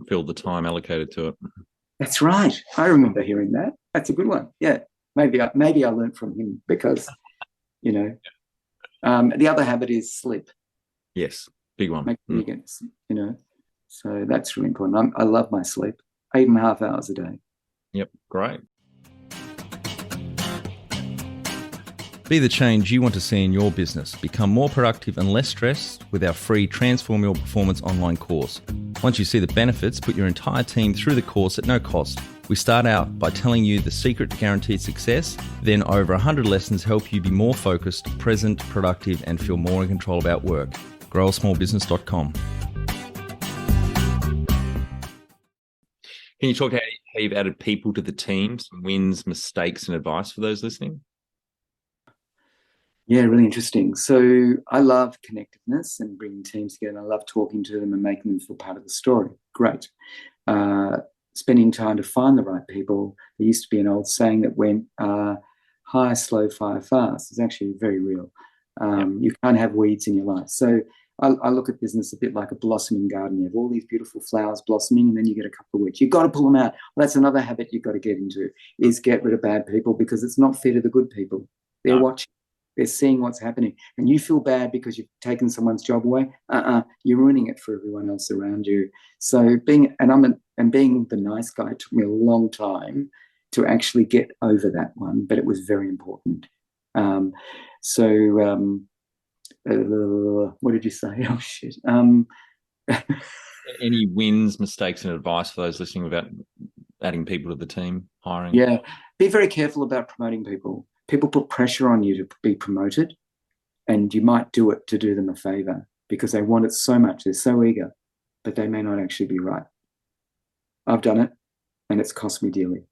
fill the time allocated to it. That's right. I remember hearing that. That's a good one. Yeah. Maybe I learned from him because, the other habit is sleep. Yes. Big one. So that's really important. I love my sleep, 8.5 hours a day. Yep. Great. Be the change you want to see in your business. Become more productive and less stressed with our free Transform Your Performance online course. Once you see the benefits, put your entire team through the course at no cost. We start out by telling you the secret to guaranteed success, then over 100 lessons help you be more focused, present, productive, and feel more in control about work. growasmallbusiness.com. Can you talk how you've added people to the team, some wins, mistakes, and advice for those listening? Yeah, really interesting. So I love connectiveness and bringing teams together. I love talking to them and making them feel part of the story. Great. Spending time to find the right people. There used to be an old saying that went, hire slow, fire fast. It's actually very real. You can't have weeds in your life. So I look at business a bit like a blossoming garden. You have all these beautiful flowers blossoming, and then you get a couple of weeds. You've got to pull them out. Well, that's another habit you've got to get into, is get rid of bad people, because it's not fair to the good people. They're watching. They're seeing what's happening, and you feel bad because you've taken someone's job away. You're ruining it for everyone else around you. So being the nice guy took me a long time to actually get over that one, but it was very important. What did you say? Oh shit. Any wins, mistakes, and advice for those listening about adding people to the team, hiring? Yeah, be very careful about promoting people. People put pressure on you to be promoted, and you might do it to do them a favor because they want it so much. They're so eager, but they may not actually be right. I've done it, and it's cost me dearly.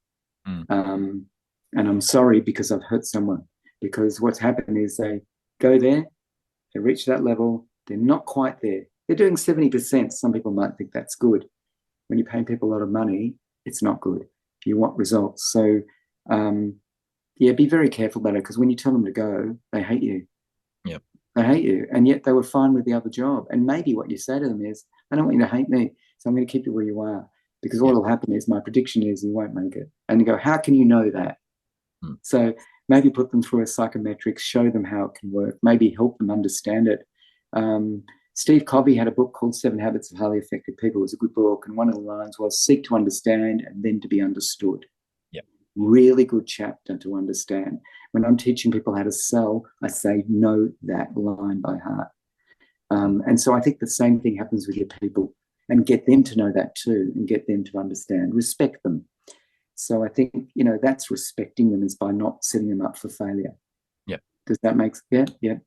And I'm sorry because I've hurt someone, because what's happened is they go there, they reach that level, they're not quite there. They're doing 70%. Some people might think that's good. When you pay people a lot of money, it's not good. You want results. So, be very careful about it, because when you tell them to go, they hate you. Yep. They hate you. And yet they were fine with the other job. And maybe what you say to them is, I don't want you to hate me, so I'm going to keep you where you are. Because what will happen is, my prediction is you won't make it. And you go, how can you know that? So maybe put them through a psychometrics, show them how it can work, maybe help them understand it. Steve Covey had a book called 7 Habits of Highly Effective People. It was a good book. And one of the lines was, seek to understand and then to be understood. Yep. Really good chapter to understand. When I'm teaching people how to sell, I say, know that line by heart. And so I think the same thing happens with your people, and get them to know that too, and get them to understand, respect them. So I think, that's respecting them, is by not setting them up for failure. Yeah. Does that make sense? Yeah.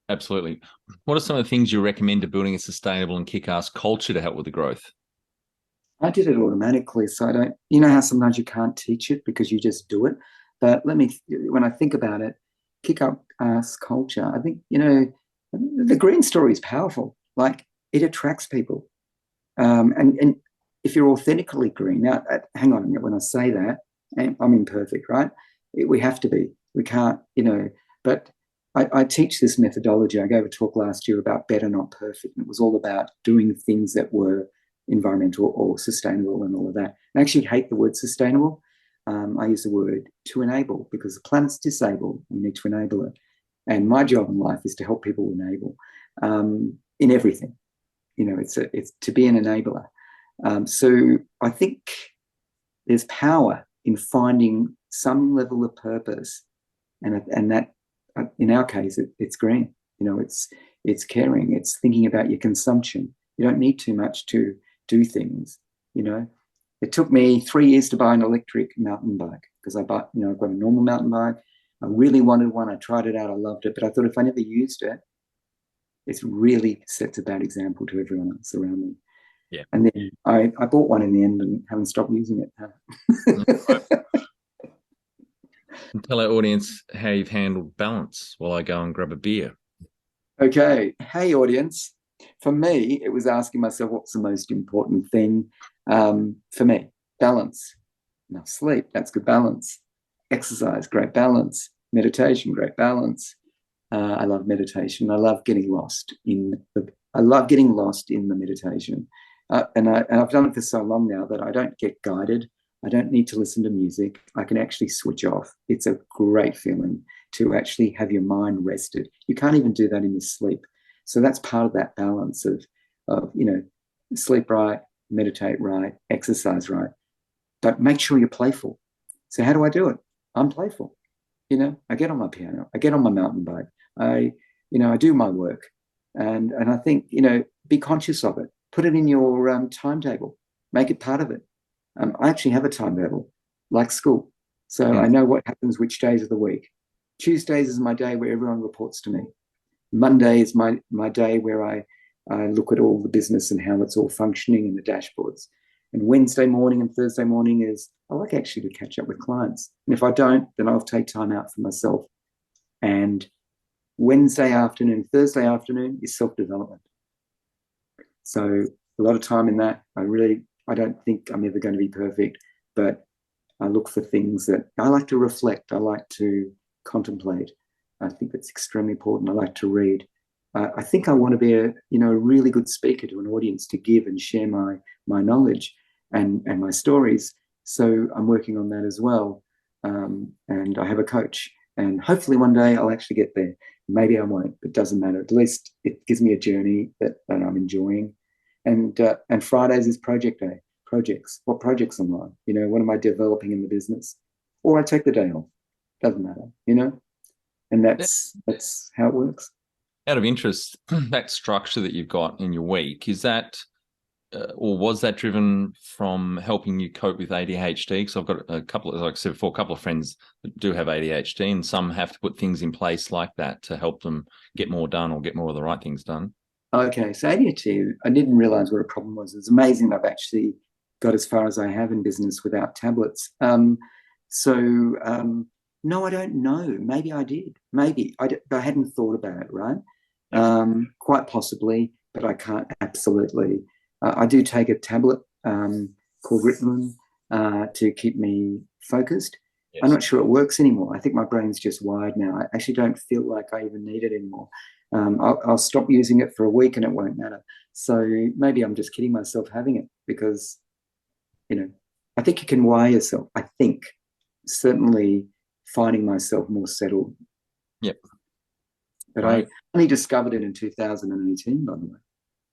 Absolutely. What are some of the things you recommend to building a sustainable and kick-ass culture to help with the growth? I did it automatically. So I don't, how sometimes you can't teach it because you just do it. But when I think about it, kick-ass culture, I think, the green story is powerful. Like, it attracts people. And if you're authentically green, now, hang on a minute, when I say that, I'm imperfect, right? We have to be. We can't, but I teach this methodology. I gave a talk last year about better, not perfect. And it was all about doing things that were environmental or sustainable and all of that. I actually hate the word sustainable. I use the word to enable, because the planet's disabled. We need to enable it. And my job in life is to help people enable in everything. It's to be an enabler. So I think there's power in finding some level of purpose, and that, in our case, it's green. It's caring. It's thinking about your consumption. You don't need too much to do things. It took me 3 years to buy an electric mountain bike, because I've got a normal mountain bike. I really wanted one. I tried it out. I loved it, but I thought if I never used it, it really sets a bad example to everyone else around me. Yeah. And then I bought one in the end and haven't stopped using it. And tell our audience how you've handled balance while I go and grab a beer. Okay. Hey, audience. For me, it was asking myself, what's the most important thing for me? Balance. Enough sleep, that's good balance. Exercise, great balance. Meditation, great balance. I love meditation. I love getting lost in the meditation. And I've done it for so long now that I don't get guided. I don't need to listen to music. I can actually switch off. It's a great feeling to actually have your mind rested. You can't even do that in your sleep. So that's part of that balance of sleep right, meditate right, exercise right. But make sure you're playful. So how do I do it? I'm playful. I get on my piano. I get on my mountain bike. I do my work. And I think, be conscious of it. Put it in your timetable. Make it part of it. I actually have a timetable, like school. So I know what happens which days of the week. Tuesdays is my day where everyone reports to me. Monday is my day where I look at all the business and how it's all functioning in the dashboards. And Wednesday morning and Thursday morning is, I like actually to catch up with clients. And if I don't, then I'll take time out for myself. And Wednesday afternoon, Thursday afternoon is self-development. So a lot of time in that. I don't think I'm ever going to be perfect, but I look for things that I like to reflect. I like to contemplate. I think that's extremely important. I like to read. I think I want to be a really good speaker to an audience, to give and share my knowledge and my stories. So I'm working on that as well. And I have a coach. And hopefully one day I'll actually get there. Maybe I won't, but it doesn't matter. At least it gives me a journey that I'm enjoying. And Fridays is project day. Projects. What projects am I? What am I developing in the business? Or I take the day off. Doesn't matter, And that's how it works. Out of interest, that structure that you've got in your week, is that or was that driven from helping you cope with ADHD? Because I've got a couple of, like I said before, a couple of friends that do have ADHD, and some have to put things in place like that to help them get more done or get more of the right things done. Okay, so ADHD, I didn't realize what a problem was. It's amazing I've actually got as far as I have in business without tablets. No, I don't know. Maybe I did. Maybe I hadn't thought about it, right? Quite possibly, but I can't absolutely. I do take a tablet called Ritalin to keep me focused. Yes. I'm not sure it works anymore. I think my brain's just wired now. I actually don't feel like I even need it anymore. I'll stop using it for a week and it won't matter. So maybe I'm just kidding myself having it because, I think you can wire yourself. I think certainly finding myself more settled. Yep. But right. I only discovered it in 2018, by the way.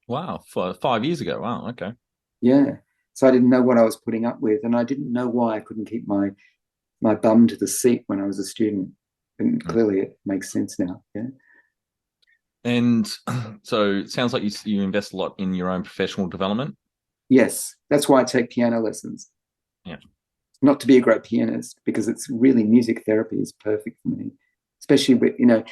Wow, 5 years ago. Wow, okay. Yeah. So I didn't know what I was putting up with, and I didn't know why I couldn't keep my bum to the seat when I was a student. And clearly it makes sense now. Yeah. And so it sounds like you invest a lot in your own professional development. Yes. That's why I take piano lessons. Yeah. Not to be a great pianist, because it's really, music therapy is perfect for me, especially with, and I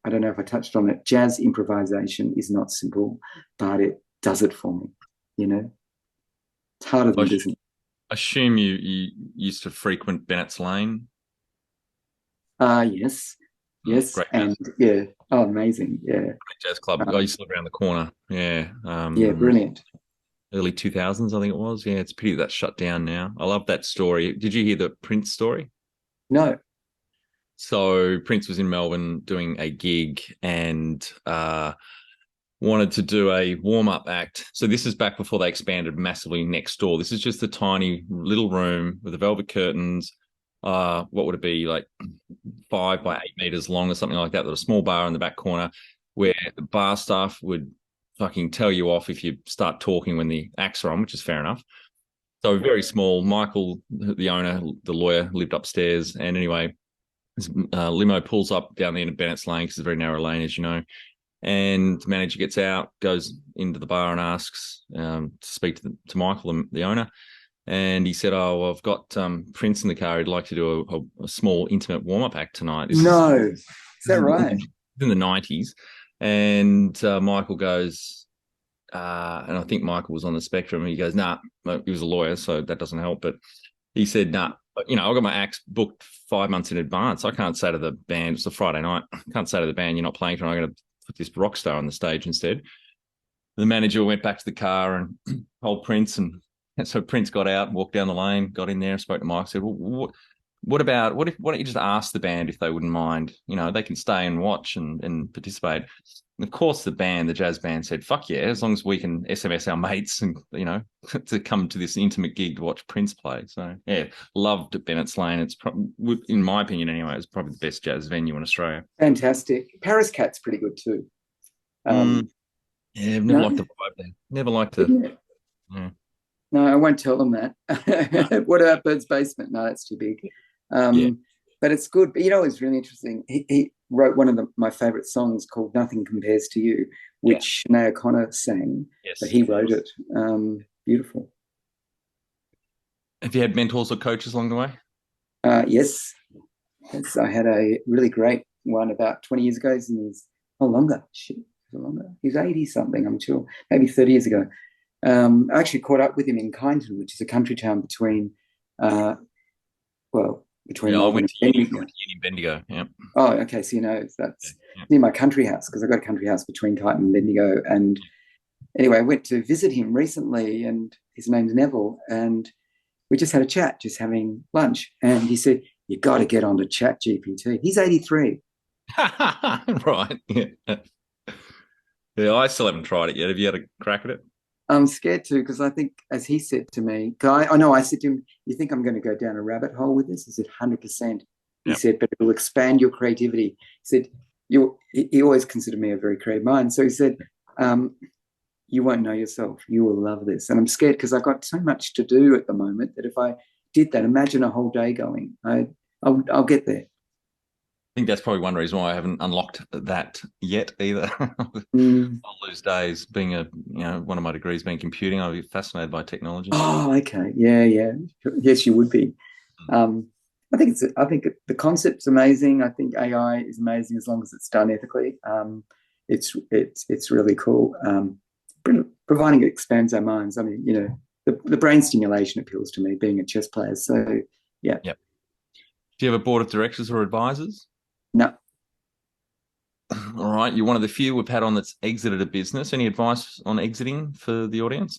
don't know if I touched on it, jazz improvisation is not simple, but it does it for me, It's harder than it isn't. I assume you used to frequent Bennett's Lane? Yes. Yes. Great and jazz. Yeah. Oh, amazing. Yeah. Great jazz club. I used to live around the corner. Yeah. Yeah, brilliant. Early 2000s, I think it was. Yeah, it's a pity that's shut down now. I love that story. Did you hear the Prince story? No. So Prince was in Melbourne doing a gig and wanted to do a warm-up act. So this is back before they expanded massively next door. This is just a tiny little room with the velvet curtains. What would it be, like 5 by 8 meters long or something like that? There's a small bar in the back corner where the bar staff would fucking tell you off if you start talking when the acts are on, which is fair enough. So very small. Michael, the owner, the lawyer, lived upstairs. And anyway, this limo pulls up down the end of Bennett's Lane, because it's a very narrow lane, as you know. And the manager gets out, goes into the bar and asks to speak to Michael, the owner. And he said, "Oh, I've got Prince in the car. He'd like to do a small, intimate warm-up act tonight." Is that right? In the 90s. And Michael goes, and I think Michael was on the spectrum. He goes, "Nah," he was a lawyer, so that doesn't help. But he said, "Nah, I've got my acts booked 5 months in advance. I can't say to the band, it's a Friday night, I can't say to the band, you're not playing tonight. I'm going to put this rock star on the stage instead." The manager went back to the car and told Prince, and so Prince got out and walked down the lane, got in there, spoke to Mike, said, "Well, why don't you just ask the band if they wouldn't mind? They can stay and watch and participate." And of course, the jazz band said, "Fuck yeah, as long as we can SMS our mates and, to come to this intimate gig to watch Prince play." So, yeah, loved Bennett's Lane. It's in my opinion anyway, it's probably the best jazz venue in Australia. Fantastic. Paris Cat's pretty good too. Yeah, I've never liked the vibe there. Never liked it. Yeah. No, I won't tell them that. What about Bird's Basement? No, that's too big. But it's good. But it's really interesting. He wrote one of my favourite songs called "Nothing Compares to You," which Sinead O'Connor sang, but he wrote it. Beautiful. Have you had mentors or coaches along the way? Yes. I had a really great one about 20 years ago. Longer. Shit, longer. He's 80-something, I'm sure. Maybe 30 years ago. I actually caught up with him in Kyneton, which is a country town between Melbourne and Bendigo. Yeah. Oh, okay. So that's near my country house, because I've got a country house between Kyneton and Bendigo. And anyway, I went to visit him recently, and his name's Neville, and we just had a chat, just having lunch. And he said, "You got to get onto Chat GPT." He's 83. Right. Yeah. Yeah, I still haven't tried it yet. Have you had a crack at it? I'm scared to, because I think, as he said to me, I said to him, "You think I'm going to go down a rabbit hole with this?" He said, 100%. He Yep. said, but it will expand your creativity. He said, he always considered me a very creative mind. So he said, you won't know yourself. You will love this. And I'm scared because I've got so much to do at the moment that if I did that, imagine a whole day going. I'll get there. I think that's probably one reason why I haven't unlocked that yet either. I'll lose days being one of my degrees being computing. I'll be fascinated by technology. Oh, okay. Yeah. Yes, you would be. I think the concept's amazing. I think AI is amazing as long as it's done ethically. It's really cool. Providing it expands our minds. I mean, the brain stimulation appeals to me, being a chess player. So, yeah. Yep. Do you have a board of directors or advisors? No. All right. You're one of the few we've had on that's exited a business. Any advice on exiting for the audience?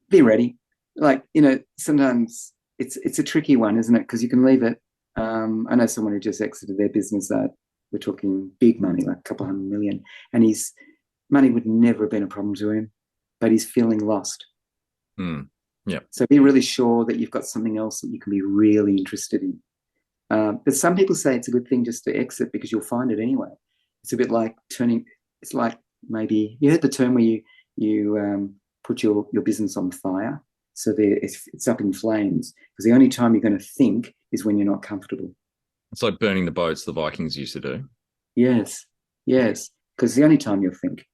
Be ready. Like, sometimes it's a tricky one, isn't it? Because you can leave it. I know someone who just exited their business. We're talking big money, like a couple $100 million, and his money would never have been a problem to him, but he's feeling lost. Yeah. So be really sure that you've got something else that you can be really interested in. But some people say it's a good thing just to exit because you'll find it anyway. It's a bit like it's like, maybe you heard the term where you put your business on fire. So it's up in flames, because the only time you're going to think is when you're not comfortable. It's like burning the boats the Vikings used to do. Yes, because the only time you'll think.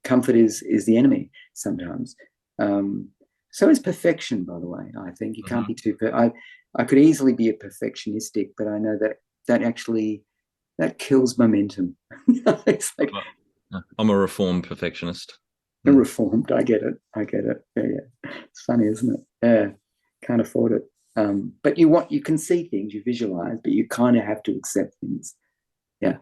Comfort is the enemy sometimes. So is perfection, by the way. I think you can't be too. I could easily be a perfectionistic, but I know that kills momentum. It's like, I'm a reformed perfectionist. Reformed. I get it. Yeah. It's funny, isn't it? Yeah. Can't afford it. But you can see things, you visualize, but you kind of have to accept things. Yeah.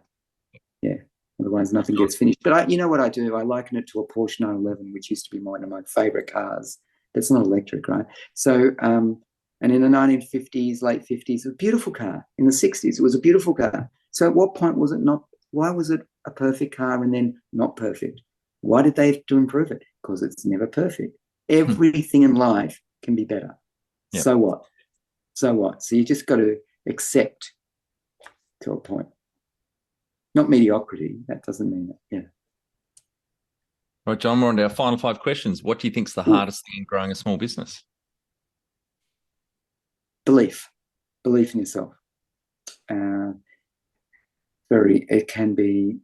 Otherwise, nothing gets finished. But you know what I do? I liken it to a Porsche 911, which used to be one of my favorite cars. It's not electric, right? So, and in the 1950s, late 50s, it was a beautiful car. In the 60s, it was a beautiful car. So at what point was it not? Why was it a perfect car and then not perfect? Why did they have to improve it? Because it's never perfect. Everything in life can be better. Yep. So what? So you just got to accept to a point. Not mediocrity. That doesn't mean it. Yeah. Right, John, we're on to our final 5 questions. What do you think is the hardest thing in growing a small business? Belief in yourself. It can be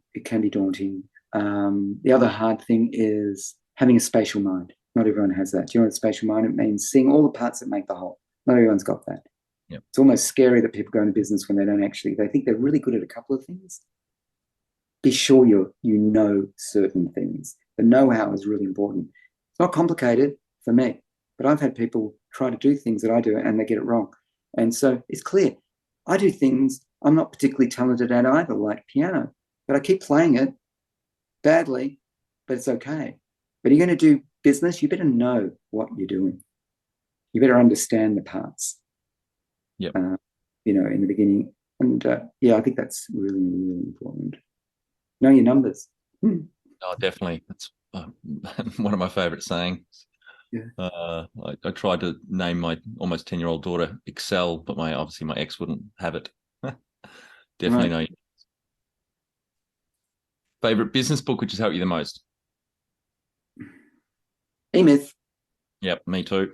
daunting. The other hard thing is having a spatial mind. Not everyone has that. Do you know what a spatial mind? It means seeing all the parts that make the whole. Not everyone's got that. Yep. It's almost scary that people go into business when they think they're really good at a couple of things. Be sure you know certain things. The know-how is really important. It's not complicated for me, but I've had people try to do things that I do and they get it wrong. And so it's clear. I do things I'm not particularly talented at either, like piano, but I keep playing it badly, but it's okay. But you're going to do business, you better know what you're doing. You better understand the parts. Yep. In the beginning. And I think that's really, really important. Know your numbers. Oh, definitely. That's one of my favorite sayings. Yeah. I tried to name my almost 10-year-old daughter Excel, but obviously my ex wouldn't have it. Definitely know. Favorite business book which has helped you the most? E-Myth. Yep, me too.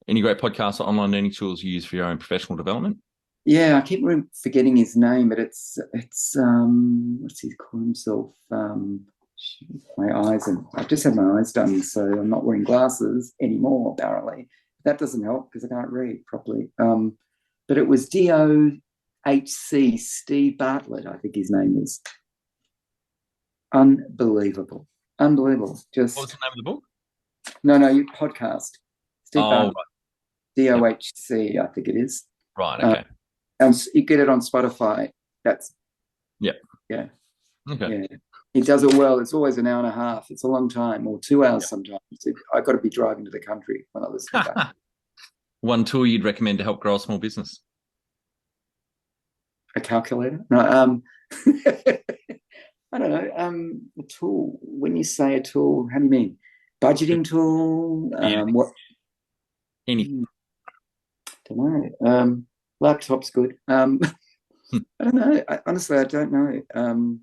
Any great podcasts or online learning tools you use for your own professional development? Yeah, I keep forgetting his name, but it's what's he call himself? My eyes, and I've just had my eyes done, so I'm not wearing glasses anymore. Apparently, that doesn't help because I can't read properly. But it was DOHC, Steve Bartlett, I think his name is. Unbelievable. Just what was the name of the book? No, you podcast. Steve Bartlett. Right. DOHC, I think it is. Right. Okay. And you get it on Spotify. That's yeah. Okay. Yeah. He does it well. It's always an hour and a half. It's a long time, or 2 hours sometimes. I've got to be driving to the country when I listen to that. One tool you'd recommend to help grow a small business? A calculator? No, I don't know. A tool. When you say a tool, how do you mean? Budgeting tool. What? Anything. Don't know. Laptop's good. I don't know. Honestly, I don't know.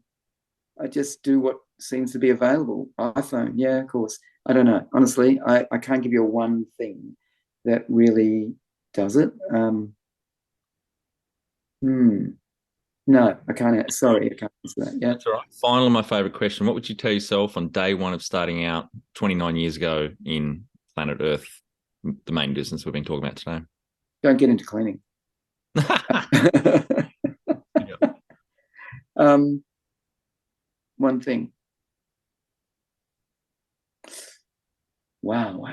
I just do what seems to be available. iPhone, yeah, of course. I don't know. Honestly, I can't give you one thing that really does it. No, I can't. Sorry, I can't answer that. Yeah, that's all right. Finally, my favourite question: what would you tell yourself on day one of starting out 29 years ago in Planet Earth, the main business we've been talking about today? Don't get into cleaning. One thing. Wow.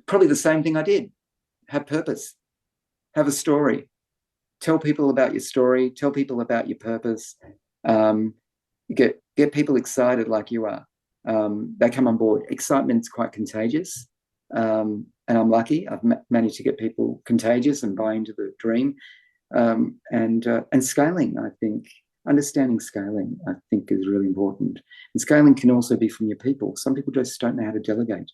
Probably the same thing I did. Have purpose. Have a story. Tell people about your story. Tell people about your purpose. Get people excited like you are. They come on board. Excitement's quite contagious. And I'm lucky. I've managed to get people contagious and buy into the dream. And scaling, I think. Understanding scaling, I think, is really important. And scaling can also be from your people. Some people just don't know how to delegate.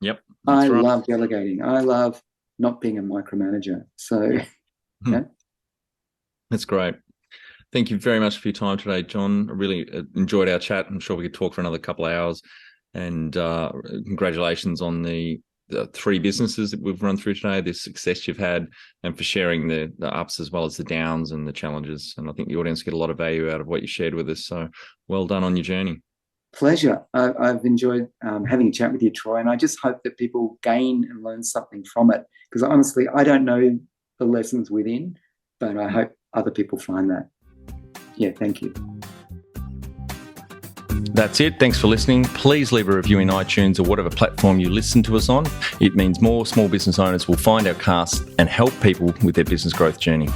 Yep. I love delegating. I love not being a micromanager. So, yeah. That's great. Thank you very much for your time today, John. I really enjoyed our chat. I'm sure we could talk for another couple of hours. And congratulations on the 3 businesses that we've run through today, the success you've had, and for sharing the ups as well as the downs and the challenges. And I think the audience get a lot of value out of what you shared with us. So well done on your journey. Pleasure. I've enjoyed having a chat with you, Troy, and I just hope that people gain and learn something from it, because honestly, I don't know the lessons within, but I hope other people find that. Yeah, thank you. That's it. Thanks for listening. Please leave a review in iTunes or whatever platform you listen to us on. It means more small business owners will find our cast and help people with their business growth journey.